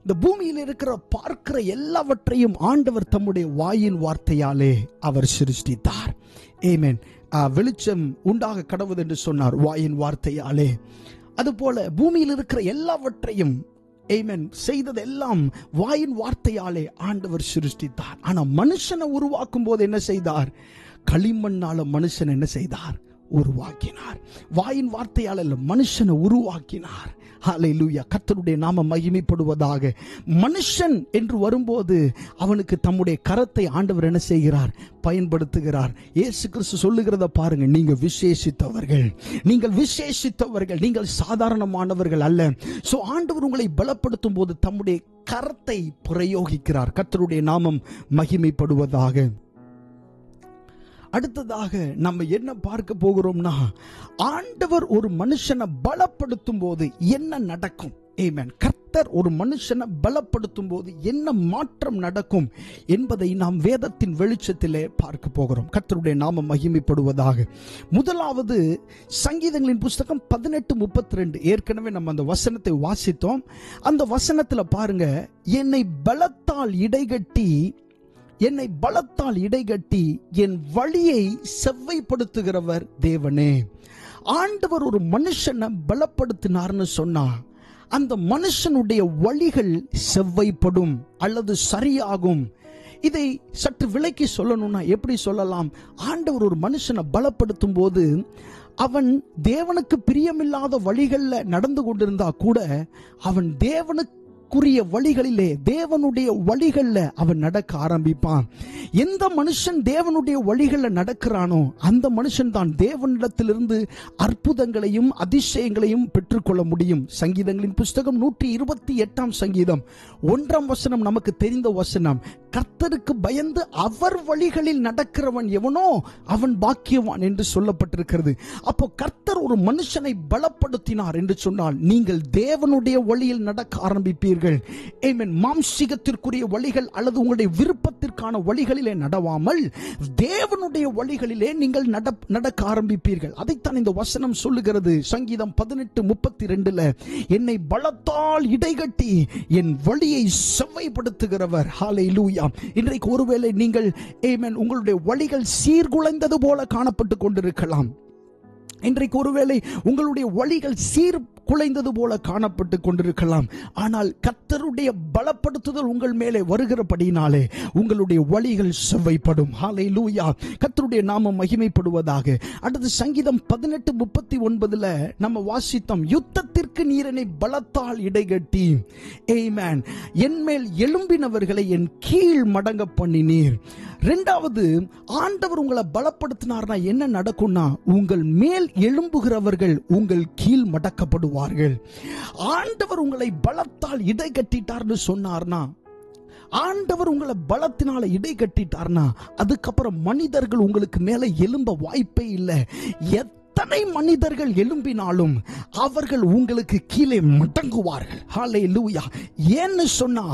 இந்த பூமியில் இருக்கிற பார்க்கிற எல்லாவற்றையும் ஆண்டவர் தம்முடைய வாயின் வார்த்தையாலே அவர் சிருஷ்டித்தார். ஆமென். வெளிச்சம் உண்டாக கடவுது என்று சொன்னார் வாயின் வார்த்தையாலே. அதுபோல பூமியில் இருக்கிற எல்லாவற்றையும், ஆமென், செய்ததெல்லாம் வாயின் வார்த்தையாலே ஆண்டவர் சிருஷ்டித்தார். ஆனா மனுஷனை உருவாக்கும் போது என்ன செய்தார், களிமண்ணால மனுஷன் என்ன செய்தார், உருவாக்கினார். வாயின் வார்த்தையால் மனுஷனை உருவாக்கினார். ஹல்லேலூயா. கர்த்தருடைய நாமம் மகிமைப்படுவதாக. மனுஷன் என்று வரும்போது அவனுக்கு தம்முடைய கரத்தை ஆண்டவர் என்ன செய்கிறார், பயன்படுத்துகிறார். இயேசு கிறிஸ்து சொல்லுகிறத பாருங்க, நீங்கள் விசேஷித்தவர்கள், நீங்கள் சாதாரணமானவர்கள் அல்ல. சோ ஆண்டவர் உங்களை பலப்படுத்தும் போது தம்முடைய கரத்தை பிரயோகிக்கிறார். கர்த்தருடைய நாமம் மகிமைப்படுவதாக. அடுத்ததாக நம்ம என்ன பார்க்க போகிறோம்னா, ஆண்டவர் ஒரு மனுஷனை பலப்படுத்தும் போது என்ன நடக்கும்? ஆமென். கர்த்தர் ஒரு மனுஷனை பலப்படுத்தும் போது என்ன மாற்றம் நடக்கும் என்பதை நாம் வேதத்தின் வெளிச்சத்திலே பார்க்க போகிறோம். கர்த்தருடைய நாமம் மகிமைப்படுவதாக. முதலாவது சங்கீதங்களின் புஸ்தகம் 18:32. ஏற்கனவே நம்ம அந்த வசனத்தை வாசித்தோம். அந்த வசனத்தில் பாருங்க, என்னை பலத்தால் இடைகட்டி என் வழியை செவ்வைப்படுத்துகிறவர் தேவனே. ஆண்டவர் ஒரு மனுஷனை பலப்படுத்தினார்னு சொன்னா அந்த மனுஷனுடைய வழிகள் செவ்வைப்படும் அல்லது சரியாகும். இதை சற்று விளக்கி சொல்லணும்னா எப்படி சொல்லலாம்? ஆண்டவர் ஒரு மனுஷனை பலப்படுத்தும் போது அவன் தேவனுக்கு பிரியமில்லாத வழிகளில் நடந்து கொண்டிருந்தா கூட அவன் தேவனுக்குரிய வழிகளிலே, தேவனுடைய வழிகளில் அவன் நடக்க ஆரம்பிப்பான். எந்த மனுஷன் தேவனுடைய வழிகளில் நடக்கிறானோ அந்த மனுஷன் தான் தேவனிடத்திலிருந்து அற்புதங்களையும் அதிசயங்களையும் பெற்றுக்கொள்ள முடியும். சங்கீதங்களின் புஸ்தகம் 128 சங்கீதம் 1 வசனம் நமக்கு தெரிந்த வசனம். கர்த்தருக்கு பயந்து அவர் வழிகளில் நடக்கிறவன் எவனோ அவன் பாக்கியவான் என்று சொல்லப்பட்டிருக்கிறது. அப்போ கர்த்தர் ஒரு மனுஷனை பலப்படுத்தினார் என்று சொன்னால் நீங்கள் தேவனுடைய வழியில் நடக்க ஆரம்பிப்பீர்கள். ஆமென். மாம்சீகத்திற்குரிய வழிகள் அல்லது உங்களுடைய விருப்பத்திற்கான வழிகளிலே நடவாமல் தேவனுடைய வழிகளிலே நீங்கள் நடக்க ஆரம்பிப்பீர்கள். அதைத்தான் இந்த வசனம் சொல்லுகிறது. சங்கீதம் 18:32, என்னை பலத்தால் இடைகட்டி என் வழியை செவ்வைப்படுத்துகிறவர். ஹல்லேலூயா. இன்றைக்கு ஒருவேளை நீங்கள் ஆமென் உங்களுடைய வழிகள் சீர்குலைந்தது போல காணப்பட்டு கொண்டிருக்கலாம். இன்றைக்கு ஒருவேளை உங்களுடைய வழிகள் குலைந்தது போல காணப்பட்டு கொண்டிருக்கலாம். ஆனால் கர்த்தருடைய பலப்படுத்துதல் உங்கள் மேலே வருகிறபடினாலே உங்களுடைய வழிகள் செவ்வைப்படும். ஹல்லேலூயா. கர்த்தருடைய நாமம் மகிமைப்படுவதாக. அடுத்து சங்கீதம் 18:39 நம்ம வாசித்தோம், யுத்தத்திற்கு நீர் என்னை பலத்தால் இடைகட்டி, ஆமென், என் மேல் எழும்பினவர்களை என் கீழ் மடங்க பண்ணினீர். இரண்டாவது, ஆண்டவர் உங்களை பலப்படுத்தினார்னா என்ன நடக்கும்னா, உங்கள் மேல் எழும்புகிறவர்கள் உங்கள் கீழ் மடக்கப்படுவார்கள். ஆண்டவர் உங்களை பலத்தால் இடை கட்டிட்டார்னு சொன்னார்னா, ஆண்டவர் உங்களை பலத்தினால இடை கட்டிட்டார்னா அதுக்கப்புறம் மனிதர்கள் உங்களுக்கு மேல எழும்ப வாய்ப்பே இல்லை. எத்தனை மனிதர்கள் எழும்பினாலும் அவர்கள் உங்களுக்கு கீழே மடங்குவார்கள். ஹல்லேலூயா. ஏன்னு சொன்னா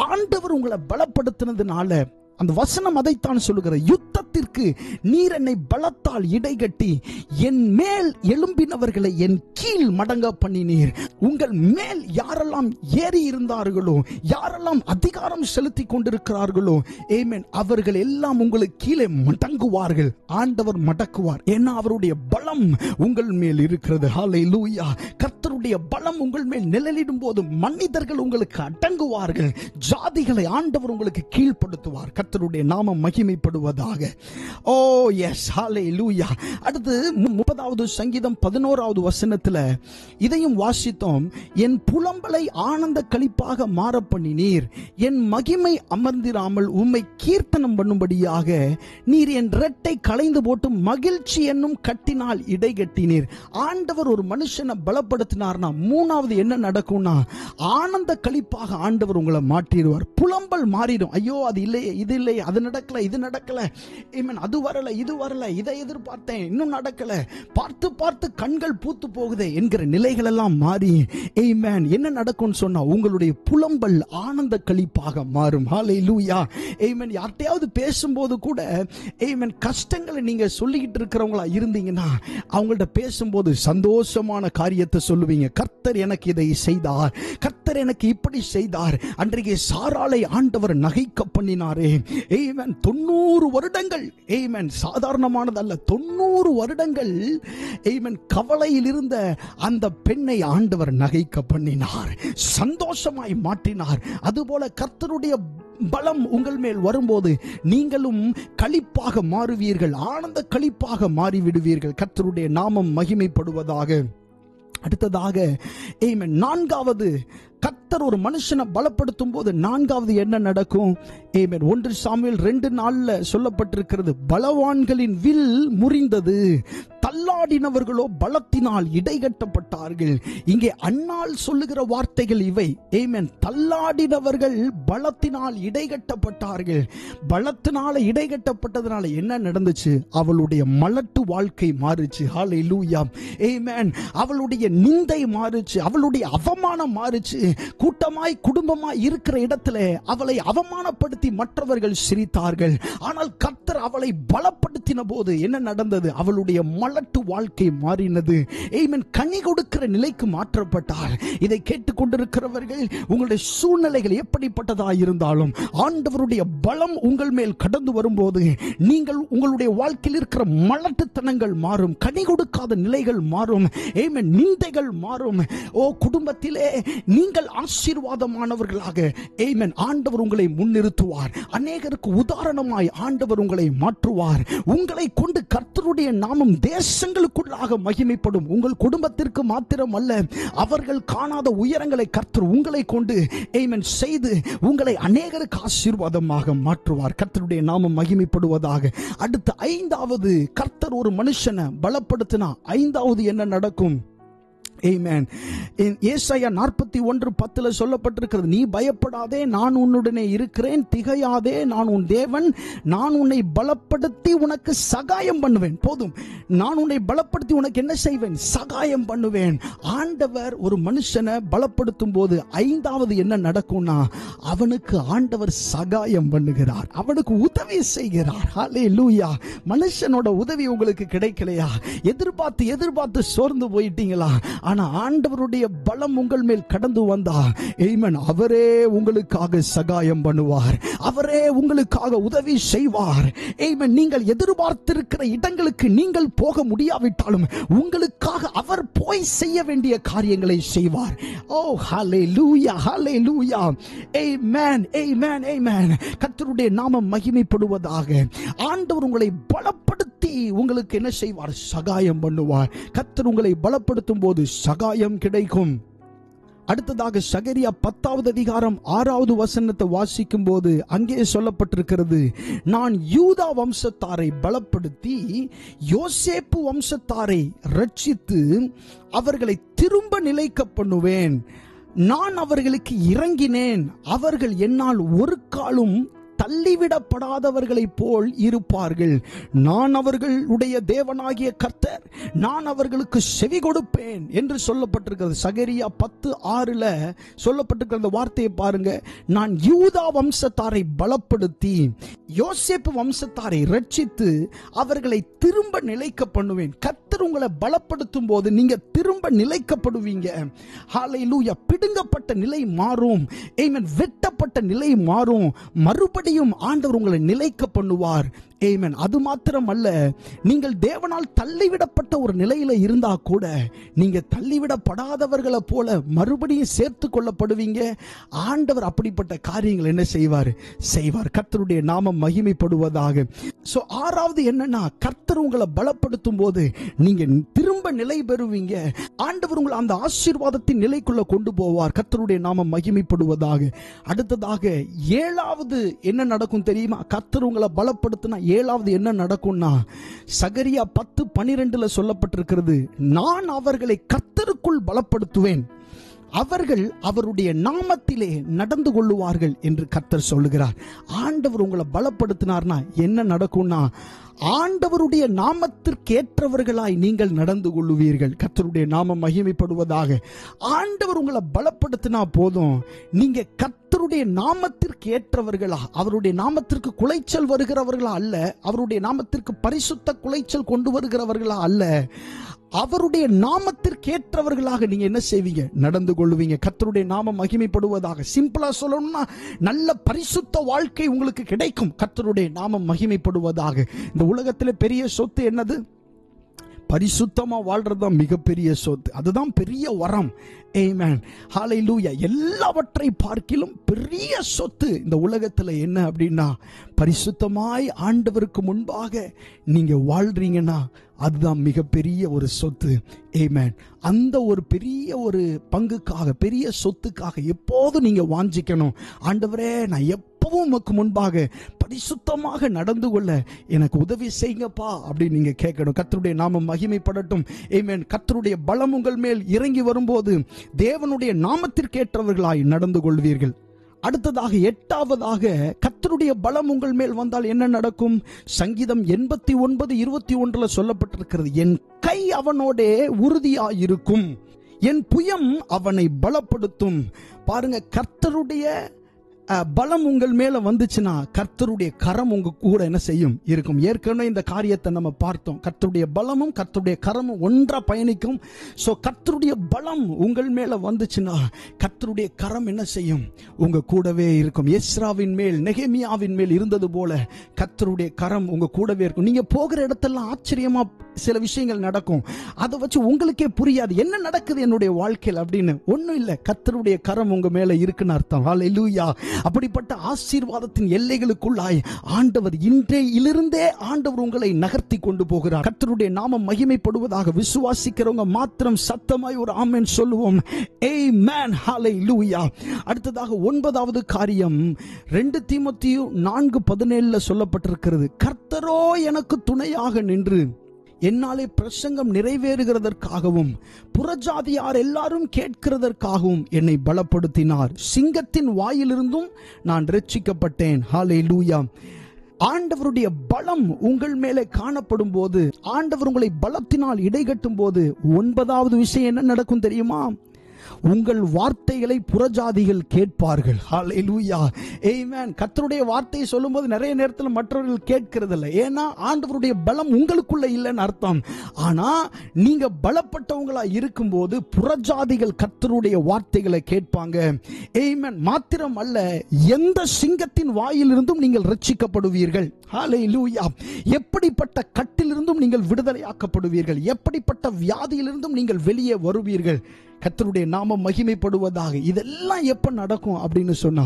ஆண்டவர் உங்களை பலப்படுத்தினதுனால அந்த வசனம் அதைத்தான் சொல்லுகிற, யுத்தத்திற்கு நீர் என்னை பலத்தால் இடைகட்டி என் மேல் எழும்பினவர்களை என் கீழ் மடங்க பண்ணினீர். உங்கள் மேல் யாரெல்லாம் ஏறி இருந்தார்களோ, யாரெல்லாம் அதிகாரம் செலுத்தி கொண்டிருக்கிறார்களோ, ஆமென், அவர்கள் எல்லாம் உங்களுக்கு கீழே மடங்குவார்கள். ஆண்டவர் மடக்குவார். ஏன்னா அவருடைய பலம் உங்கள் மேல் இருக்கிறது. ஹல்லேலூயா. கர்த்தருடைய பலம் உங்கள் மேல் நிழலிடும் போது மனிதர்கள் உங்களுக்கு அடங்குவார்கள். ஜாதிகளை ஆண்டவர் உங்களுக்கு கீழ்ப்படுத்துவார். கர்த்தருடைய நாமம் மகிமைப்படுவதாக. ஓ எஸ், ஹல்லேலூயா. அடுத்து 30வது சங்கீதம் 11வது வசனத்தில் இதையும் வாசித்தோம், என் புலம்பலை ஆனந்த களிப்பாக மாற பண்ணினீர், என் மகிமை அமர்ந்திராமல் உம்மை கீர்த்தனம் பண்ணும்படியாக நீர் என் இரட்டை களைந்து போட்டு மகிழ்ச்சி என்னும் கட்டினால் இடை கட்டினீர். ஆண்டவர் ஒரு மனுஷனை பலப்படுத்தினார்னா மூணாவது என்ன நடக்கும்னா, ஆனந்த களிப்பாக ஆண்டவர் உங்களை மாற்றிடுவார். புலம்பல் மாறிடும். ஐயோ அது இல்லையே, இது இல்லையே, அது நடக்கல, இது நடக்கல, அது வரல, இது வரல, இதை எதிர்பார்த்தேன், இன்னும் நடக்கல, பார்த்து பார்த்து கண்கள் பூத்து போகுதே என்கிற நிலைகள் எல்லாம் மாறி என்ன நடக்கும் சொன்னா உங்களுடைய புலம்பல் ஆனந்த களிப்பாக மாறும். ஹல்லேலூயா. யார்கிட்டயாவது பேசும்போது கூட கஷ்டங்களை நீங்க சொல்லிக்கிட்டு இருக்கிறவங்களா இருந்தீங்கன்னா அவங்கள்ட்ட பேசும்போது சந்தோஷமான காரியத்தை சொல்லுவீங்க. கர்த்தர் எனக்கு இதை செய்தார், கர்த்தர் எனக்கு இப்படி செய்தார், அன்றைக்கு சாராளை ஆண்டவர் நகைக்க பண்ணினாரே. 90 வருடங்கள் சாதாரணமானதல்ல. 90 வருடங்கள் கவலையில் இருந்த அந்த பெண்ணை ஆண்டவர் நகைக்க பண்ணினார், சந்தோஷமாய் மாற்றினார். அதுபோல கர்த்தருடைய பலம் உங்கள் மேல் வரும்போது நீங்களும் களிப்பாக மாறுவீர்கள், ஆனந்த களிப்பாக மாறிவிடுவீர்கள். கர்த்தருடைய நாமம் மகிமைப்படுவதாக. அடுத்ததாக நான்காவது, கர்த்தர் கர்த்தர் ஒரு மனுஷனை பலப்படுத்தும் போது நான்காவது என்ன நடக்கும்? ஆமென். 1 சாமுவேல் 2:4 சொல்லப்பட்டிருக்கிறது, பலவான்களின் வில் முறிந்தது, தள்ளாடினவர்களோ பலத்தினால் இடைகட்டப்பட்டார்கள். இங்கே அன்னாள் சொல்லுகிற வார்த்தைகள் இவை. ஆமென். தள்ளாடினவர்கள் பலத்தினால் இடைகட்டப்பட்டார்கள். பலத்தினால இடைகட்டப்பட்டதனால என்ன நடந்துச்சு? அவளுடைய மலட்டு வாழ்க்கை மாறுச்சு. ஹல்லேலூயா. ஆமென். அவளுடைய நிந்தை மாறுச்சு, அவளுடைய அவமானம் மாறுச்சு. கூட்டமாய் குடும்பமாய் இருக்கிற இடத்துல அவளை அவமானப்படுத்தி மற்றவர்கள் சிரித்தார்கள். ஆனால் கர்த்தர் அவளை பலப்படுத்தின போது என்ன நடந்தது? அவளுடைய மலட்டு வாழ்க்கை மாறினது. ஆமென். கனி கொடுக்கிற நிலைக்கு மாற்றப்பட்டார். இதை கேட்டுக்கொண்டிருக்கிறவர்கள், உங்களுடைய சூழ்நிலைகள் எப்படிப்பட்டதாக இருந்தாலும் ஆண்டவருடைய பலம் உங்கள் மேல் கடந்து வரும்போது நீங்கள் உங்களுடைய வாழ்க்கையில் இருக்கிற மலட்டுத்தனங்கள் மாறும், கனி கொடுக்காத நிலைகள் மாறும், ஆமென், நிந்தைகள் மாறும். ஓ குடும்பத்திலே நீங்கள் ஆசீர்வாதமானவர்களாக ஆமென் ஆண்டவர் உங்களை முன்னிறுத்துவார். அநேகருக்கு உதாரணமாய் ஆண்டவர் உங்களை மாற்றுவார். உங்களை கொண்டு கர்த்தருடைய நாமம் தேசங்களுக்குள்ளாக மகிமைப்படும். உங்கள் குடும்பத்திற்கு மாத்திரம் அல்ல, அவர்கள் காணாத உயரங்களை கர்த்தர் உங்களை கொண்டு ஆமென் செய்து உங்களை அநேகருக்கு ஆசீர்வாதமாக மாற்றுவார். கர்த்தருடைய நாமம் மகிமைப்படுவதாக. அடுத்து ஐந்தாவது, கர்த்தர் ஒரு மனுஷனை பலப்படுத்தினா ஐந்தாவது என்ன நடக்கும்? ஆமென். ஏசாயா 41:10 சொல்லப்பட்டிருக்கிறது, நீ பயப்படாதே, நான் உன்னுடனே இருக்கிறேன், திகையாதே, நான் உன் தேவன், நான் உன்னை பலப்படுத்தி உனக்கு சகாயம் பண்ணுவேன். போதும், நான் உன்னை பலப்படுத்தி உனக்கு என்ன செய்வேன்? சகாயம் பண்ணுவேன். ஆண்டவர் ஒரு மனுஷனை பலப்படுத்தும் போது ஐந்தாவது என்ன நடக்கும்னா, அவனுக்கு ஆண்டவர் சகாயம் பண்ணுகிறார், அவனுக்கு உதவி செய்கிறார். ஹல்லேலூயா. மனுஷனோட உதவி உங்களுக்கு கிடைக்கலையா? எதிர்பார்த்து சோர்ந்து போயிட்டீங்களா? ஆனா ஆண்டவருடைய பலம் உங்கள் மேல் கடந்து வந்தா ஆமென், அவரே உங்களுக்காக சகாயம் பண்ணுவார், அவரே உங்களுக்காக உதவி செய்வார். ஆமென். நீங்கள் எதிர்பார்த்திருக்கிற இடங்களுக்கு நீங்கள் போக முடியாவிட்டாலும் உங்களுக்காக அவர் போய் செய்ய வேண்டிய காரியங்களை செய்வார். ஓ ஹல்லேலூயா, ஹல்லேலூயா. ஆமென், ஆமென், ஆமென். கர்த்தருடைய நாமம் மகிமைப்படுவதாக. ஆண்டவர் உங்களை பலப்படுத்தி உங்களுக்கு என்ன செய்வார்? சகாயம் பண்ணுவார். கர்த்தர் உங்களை பலப்படுத்தும் போது சகாயம் கிடைக்கும். அடுத்ததாக சகரியா 10:6 வாசிக்கும் போது அங்கே சொல்லப்பட்டிருக்கிறது, நான் யூதா வம்சத்தாரை பலப்படுத்தி யோசேப்பு வம்சத்தாரை ரட்சித்து அவர்களை திரும்ப நிலைக்க பண்ணுவேன். நான் அவர்களுக்கு இறங்கினேன், அவர்கள் என்னால் ஒரு காலும் தள்ளிவிடப்படாதவர்களைப் போல் இருப்பார்கள். நான் அவர்களுடைய தேவனாகிய கர்த்தர், நான் அவர்களுக்கு செவி கொடுப்பேன் என்று சொல்லப்பட்டிருக்கிறது. சகரியா 10:6 சொல்லப்பட்டிருக்கிற அந்த வார்த்தையை பாருங்க. நான் யூதா வம்சத்தாரை பலப்படுத்தி யோசேப்பு வம்சத்தாரை ரட்சித்து அவர்களை திரும்ப நிலைக்க பண்ணுவேன். கர்த்தர் உங்களை பலப்படுத்தும் போது நீங்க திரும்ப நிலைக்கப்படுவீங்க. ஹல்லேலூயா. பிடுங்கப்பட்ட நிலை மாறும். ஆமென். வெட்டப்பட்ட நிலை மாறும். மறுபடியும் ஆண்டவர் உங்களை நிலைக்க பண்ணுவார். ஆமென். அது மாத்திரம் அல்ல, நீங்கள் தேவனால் தள்ளிவிடப்பட்ட ஒரு நிலையில இருந்தா கூட நீங்க தள்ளிவிடப்படாதவர்களை போல மறுபடியும் சேர்த்து கொள்ளப்படுவீங்க. ஆண்டவர் அப்படிப்பட்ட காரியங்கள் என்ன செய்வார்? கர்த்தருடைய நாமம் மகிமைப்படுவதாக. சோ ஆறாவது என்னன்னா, கர்த்தர் உங்களை பலப்படுத்தும் போது நீங்க திரும்ப நிலை பெறுவீங்க. ஆண்டவர் உங்களை அந்த ஆசீர்வாதத்தின் நிலைக்குள்ள கொண்டு போவார். கர்த்தருடைய நாமம் மகிமைப்படுவதாக. அடுத்ததாக ஏழாவது என்ன நடக்கும் தெரியுமா? கர்த்தர் உங்களை பலப்படுத்தினா ஏழாவது என்ன நடக்கும்னா, சகரியா 10:12 சொல்லப்பட்டிருக்கிறது, நான் அவர்களை கர்த்தருக்குள் பலப்படுத்துவேன், அவர்கள் அவருடைய நாமத்திலே நடந்து கொள்ளுவார்கள் என்று கர்த்தர் சொல்லுகிறார். ஆண்டவர் உங்களை பலப்படுத்தினார்னா என்ன நடக்கும்னா, ஆண்டவருடைய நாமத்திற்கு ஏற்றவர்களாய் நீங்கள் நடந்து கொள்ளுவீர்கள். கர்த்தருடைய நாமம் மகிமைப்படுவதாக. ஆண்டவர் உங்களை பலப்படுத்தினா போதும், நீங்க கர்த்தருடைய நாமத்திற்கு ஏற்றவர்களா, அவருடைய நாமத்திற்கு குலைச்சல் வருகிறவர்களா அல்ல, அவருடைய நாமத்திற்கு பரிசுத்த குலைச்சல் கொண்டு வருகிறவர்களா அல்ல, அவருடைய நாமத்திற்கு ஏற்றவர்களாக நீங்க என்ன செய்வீங்க? நடந்து கொள்வீங்க. கர்த்தருடைய நாமம் மகிமைப்படுவதாக. சிம்பிளா சொல்லணும்னா, நல்ல பரிசுத்த வாழ்க்கை உங்களுக்கு கிடைக்கும். கர்த்தருடைய நாமம் மகிமைப்படுவதாக. இந்த உலகத்தில் பெரிய சொத்து என்னது? பரிசுத்தமா வாழ்றதுதான் மிகப்பெரிய சொத்து. அதுதான் பெரிய வரம். ஆமென். ஹல்லேலூயா. எல்லாவற்றை பார்க்கிலும் பெரிய சொத்து இந்த உலகத்துல என்ன அப்படின்னா, பரிசுத்தமாய் ஆண்டவருக்கு முன்பாக நீங்க வாழ்றீங்கன்னா அதுதான் மிகப்பெரிய ஒரு சொத்து. ஆமென். அந்த ஒரு பெரிய ஒரு பங்குக்காக, பெரிய சொத்துக்காக எப்போதும் நீங்க வாஞ்சிக்கணும். ஆண்டவரே, நான் எப்பவும் உமக்கு முன்பாக பரிசுத்தமாக நடந்து கொள்ள எனக்கு உதவி செய்யுங்கப்பா அப்படின்னு நீங்க கேட்கணும். கர்த்தருடைய நாமம் மகிமைப்படட்டும். ஆமென். கர்த்தருடைய பலம் உங்கள் மேல் இறங்கி வரும்போது தேவனுடைய நாமத்திற்கேற்றவர்களாய் நடந்து கொள்வீர்கள். அடுத்ததாக 8ஆவதாக, கர்த்தருடைய பலம் உங்கள் மேல் வந்தால் என்ன நடக்கும்? சங்கீதம் 89:21 சொல்லப்பட்டிருக்கிறது, என் கை அவனோடே உறுதியாயிருக்கும், என் புயம் அவனை பலப்படுத்தும். பாருங்க, கர்த்தருடைய பலம் உங்கள் மேல வந்துச்சுன்னா கர்த்தருடைய கரம் உங்க கூட என்ன செய்யும்? இருக்கும். ஏற்கனவே இந்த காரியத்தை நம்ம பார்த்தோம். கர்த்தருடைய பலமும் கர்த்தருடைய கரமும் ஒன்றா பயணிக்கும். சோ கர்த்தருடைய பலம் உங்கள் மேல வந்துச்சுன்னா கர்த்தருடைய கரம் என்ன செய்யும்? உங்க கூடவே இருக்கும். எஸ்ராவின் மேல், நெகேமியாவின் மேல் இருந்தது போல கர்த்தருடைய கரம் உங்க கூடவே இருக்கும். நீங்க போகிற இடத்தெல்லாம் ஆச்சரியமா சில விஷயங்கள் நடக்கும். அதை வச்சு உங்களுக்கே புரியாது என்ன நடக்குது என்னுடைய வாழ்க்கையில் அப்படின்னு. ஒன்றும் இல்லை, கர்த்தருடைய கரம் உங்க மேல இருக்குன்னு அர்த்தம். ஹல்லேலூயா. அப்படிப்பட்ட ஆசீர்வாதத்தின் எல்லைகளுக்குள்ளாய் ஆண்டவர் இன்றையிலிருந்தே ஆண்டவர் உங்களை நகர்த்தி கொண்டு போகிறார். கர்த்தருடைய நாமம் மகிமைப்படுவதாக. விசுவாசிக்கிறவங்க மாத்திரம் சத்தமாய் ஒரு ஆமென் சொல்லுவோம். ஆமென். ஹல்லேலூயா. அடுத்ததாக 9வது காரியம் 2 தீமோத்தேயு 4:17 சொல்லப்பட்டிருக்கிறது, கர்த்தரோ எனக்கு துணையாக நின்று என்னாலே பிரசங்கம் நிறைவேறுகிறதற்காகவும் புறஜாதியார் எல்லாரும் கேட்கிறதற்காகவும் என்னை பலப்படுத்தினார். சிங்கத்தின் வாயிலிருந்தும் நான் ரட்சிக்கப்பட்டேன். ஹல்லேலூயா. ஆண்டவருடைய பலம் உங்கள் மேலே காணப்படும் போது, ஆண்டவர் உங்களை பலத்தினால் இடைகட்டும் போது 9வது விஷயம் என்ன நடக்கும் தெரியுமா? உங்கள் வார்த்தைகளை புறஜாதிகள் கேட்பார்கள். ஹல்லேலூயா. ஆமென். கர்த்தருடைய வார்த்தையை சொல்லும்போது நிறைய நேரத்தில் மற்றவர்கள் கேட்கிறது இல்லை. ஏன்னா ஆண்டவருடைய பலம் உங்களுக்குள்ள இல்லைன்னு அர்த்தம். ஆனா நீங்க பலப்பட்டவங்களா இருக்கும்போது புறஜாதிகள் கர்த்தருடைய வார்த்தைகளை கேட்பாங்க. ஆமென். மாத்திரம் அல்ல, எந்த சிங்கத்தின் வாயிலிருந்தும் நீங்கள் ரட்சிக்கப்படுவீர்கள். ஹல்லேலூயா. எப்படிப்பட்ட கட்டிலிருந்தும் நீங்கள் விடுதலையாக்கப்படுவீர்கள். எப்படிப்பட்ட வியாதியிலிருந்தும் நீங்கள் வெளியே வருவீர்கள். கர்த்தருடைய நாமம் மகிமைப்படுவதாக. இதெல்லாம் எப்ப நடக்கும் அப்படின்னு சொன்னா,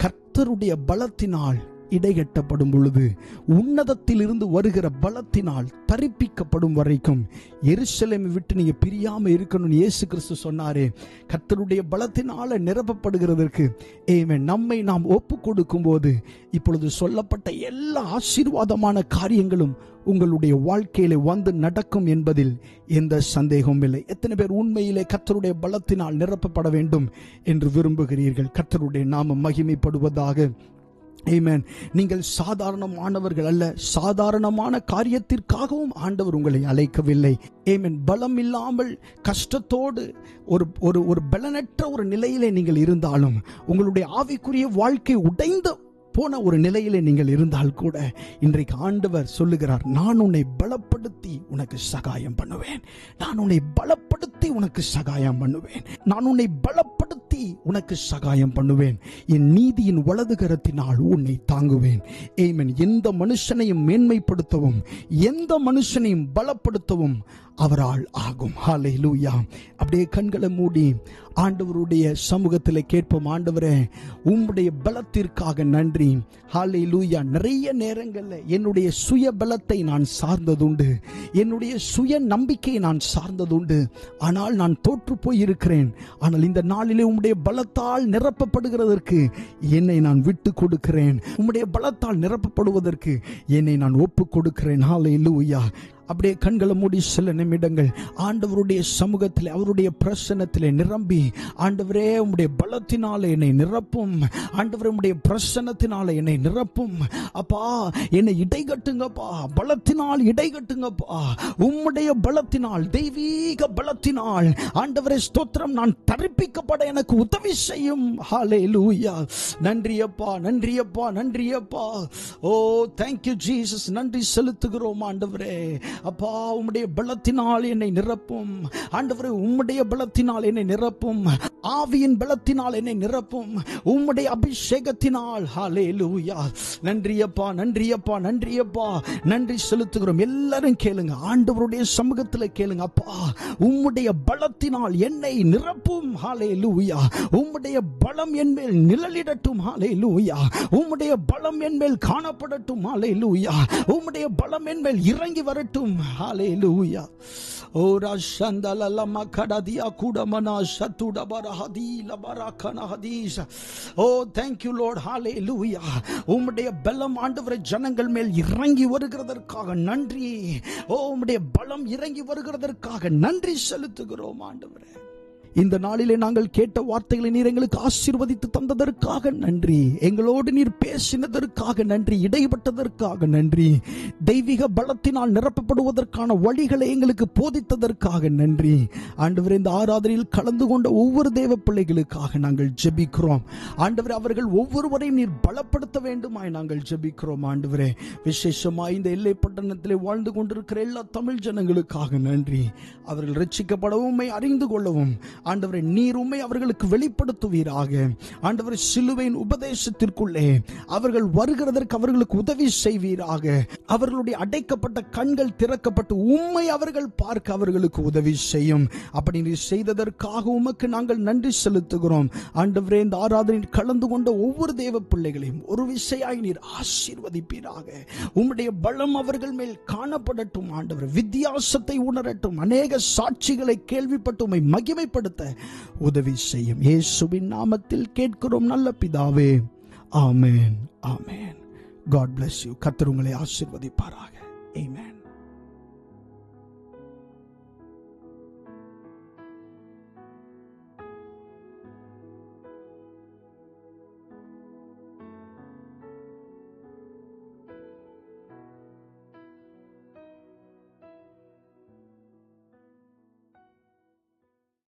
கர்த்தருடைய பலத்தினால் இடைகட்டப்படும் பொழுது, உன்னதத்தில் இருந்து வருகிற பலத்தினால் தரிப்பிக்கப்படும் வரைக்கும் எருசலேமை விட்டு நீங்க பிரியாம இருக்கணும். இயேசு கிறிஸ்து சொன்னாரே, கர்த்தருடைய பலத்தினால நிரப்பப்படுகிறதற்கு நம்மை நாம் ஒப்பு கொடுக்கும் போது இப்பொழுது சொல்லப்பட்ட எல்லா ஆசீர்வாதமான காரியங்களும் உங்களுடைய வாழ்க்கையில வந்து நடக்கும் என்பதில் எந்த சந்தேகமும் இல்லை. எத்தனை பேர் உண்மையிலே கர்த்தருடைய பலத்தினால் நிரப்பப்பட வேண்டும் என்று விரும்புகிறீர்கள்? கர்த்தருடைய நாமம் மகிமைப்படுவதாக. ஆமென். நீங்கள் சாதாரணமானவர்கள் அல்ல. சாதாரணமான காரியத்திற்காகவும் ஆண்டவர் உங்களை அழைக்கவில்லை. ஆமென். பலம் இல்லாமல் கஷ்டத்தோடு ஒரு பலனற்ற ஒரு நிலையிலே நீங்கள் இருந்தாலும், உங்களுடைய ஆவிக்குரிய வாழ்க்கை உடைந்த போன ஒரு நிலையிலே நீங்கள் இருந்தால் கூட இன்றைக்கு ஆண்டவர் சொல்லுகிறார், நான் உன்னை பலப்படுத்தி உனக்கு சகாயம் பண்ணுவேன். நான் உன்னை பலப்படுத்தி உனக்கு சகாயம் பண்ணுவேன். நான் உன்னை பலப்படுத்தி உனக்கு சகாயம் பண்ணுவேன். என் நீதியின் வலது கரத்தினால் உன்னை தாங்குவேன். ஆமென். எந்த மனுஷனையும் மேன்மைப்படுத்தவும் எந்த மனுஷனையும் பலப்படுத்தவும் அவரால் ஆகும். ஹல்லேலூயா. அப்படியே கண்களை மூடி ஆண்டவருடைய சமூகத்தில் கேட்போம். ஆண்டவரே, உம்முடைய பலத்திற்காக நன்றி. ஹல்லேலூயா. நிறைய நேரங்களில் என்னுடைய சுய பலத்தை நான் சார்ந்ததுண்டு, என்னுடைய சுய நம்பிக்கையை நான் சார்ந்ததுண்டு. ஆனால் நான் தோற்று போய் இருக்கிறேன். ஆனால் இந்த நாளிலே உம்முடைய பலத்தால் நிரப்பப்படுகிறதற்கு என்னை நான் விட்டு கொடுக்கிறேன். உம்முடைய பலத்தால் நிரப்பப்படுவதற்கு என்னை நான் ஒப்பு கொடுக்கிறேன். ஹல்லேலூயா. அப்படியே கண்களை மூடி சில நிமிடங்கள் ஆண்டவருடைய சமூகத்தில், அவருடைய பிரசன்னத்திலே நிரம்பி, ஆண்டவரே உம்முடைய பலத்தினால என்னை நிரப்பும். ஆண்டவரே உம்முடைய பிரசன்னத்தினால என்னை நிரப்பும். அப்பா, என்னை இடைகட்டுங்கப்பா, பலத்தினால் இடைகட்டுங்கப்பா. உம்முடைய பலத்தினால், தெய்வீக பலத்தினால் ஆண்டவரே ஸ்தோத்திரம், நான் தரிப்பிக்கப்பட எனக்கு உதவி செய்யும். ஹல்லேலூயா. நன்றியப்பா, நன்றியப்பா, நன்றியப்பா. ஓ, thank you Jesus. நன்றி செலுத்துகிறோம் ஆண்டவரே. அப்பா உம்முடைய பலத்தினால் என்னை நிரப்பும் ஆண்டவரே, உம்முடைய பலத்தினால் என்னை நிரப்பும், ஆவியின் பலத்தினால் என்னை நிரப்பும், உம்முடைய அபிஷேகத்தினால். ஹல்லேலூயா. நன்றி அப்பா, நன்றி அப்பா, நன்றி அப்பா, நன்றி செலுத்துகிறோம். எல்லாரும் கேளுங்க, ஆண்டவருடைய சமூகத்தில் கேளுங்க. அப்பா உம்முடைய பலத்தினால் என்னை நிரப்பும். ஹல்லேலூயா. உம்முடைய பலம் என் மேல் நிழலிடட்டும். ஹல்லேலூயா. உம்முடைய பலம் என் மேல் காணப்படட்டும். ஹல்லேலூயா. உம்முடைய பலம் என் மேல் இறங்கி வரட்டும். ஹல்லேலூயா. ஓ ராஷந்தலலமா கடதியா கூடமனா சத்துடபரஹதி லபரகனஹதீஸ். ஓ thank you Lord. ஹல்லேலூயா. உம்முடைய பலம் ஆண்டவரே ஜனங்கள் மேல் இறங்கி வருகிறதற்காக நன்றி. ஓ உம்முடைய பலம் இறங்கி வருகிறதற்காக நன்றி செலுத்துகிறோம் ஆண்டவரே. இந்த நாளிலே நாங்கள் கேட்ட வார்த்தைகளை நீர் எங்களுக்கு ஆசீர்வதித்து தந்ததற்காக நன்றி. எங்களோடு நீர் பேசினதற்காக நன்றி. இடைப்பட்டதற்காக நன்றி. தெய்வீக பலத்தினால் நிரப்பப்படுவதற்கான வழிகளை எங்களுக்கு போதித்ததற்காக நன்றி ஆண்டவரே. இந்த ஆராதனையில் கலந்து கொண்ட ஒவ்வொரு தேவ பிள்ளைகளுக்காக நாங்கள் ஜெபிக்கிறோம் ஆண்டவரே. அவர்கள் ஒவ்வொருவரையும் நீர் பலப்படுத்த வேண்டுமாய் நாங்கள் ஜெபிக்கிறோம் ஆண்டவரே. விசேஷமாய் இந்த எல்லை பட்டணத்திலே வாழ்ந்து கொண்டிருக்கிற எல்லா தமிழ் ஜனங்களுக்காக நன்றி. அவர்கள் ரட்சிக்கப்படவும் அறிந்து கொள்ளவும் ஆண்டவரே நீர் உம்மை அவர்களுக்கு வெளிப்படுத்துவீராக. ஆண்டவரே சிலுவையின் உபதேசத்திற்குள்ளே அவர்கள் வருகிறதற்கு அவர்களுக்கு உதவி செய்வீராக. அவர்களுடைய அடைக்கப்பட்ட கண்கள் திறக்கப்பட்டு உம்மை அவர்கள் பார்க்க அவர்களுக்கு உதவி செய்யும். அப்படி நீர் செய்ததற்காக உமக்கு நாங்கள் நன்றி செலுத்துகிறோம் ஆண்டவரே. இந்த ஆராதனையில் கலந்து கொண்ட ஒவ்வொரு தேவ பிள்ளைகளையும் ஒரு விசையாய் நீர் ஆசீர்வதிப்பீராக. உம்முடைய பலம் அவர்கள் மேல் காணப்படட்டும் ஆண்டவரே. வித்தியாசத்தை உணரட்டும். அநேக சாட்சிகளை கேள்விப்பட்டு உம்மை மகிமைப்படுத்த உதவி செய்யும். இயேசுவின் நாமத்தில் கேட்கிறோம் நல்ல பிதாவே. ஆமென், ஆமென். God bless you. கர்த்தர் உங்களை ஆசீர்வதிப்பாராக. ஆமென்.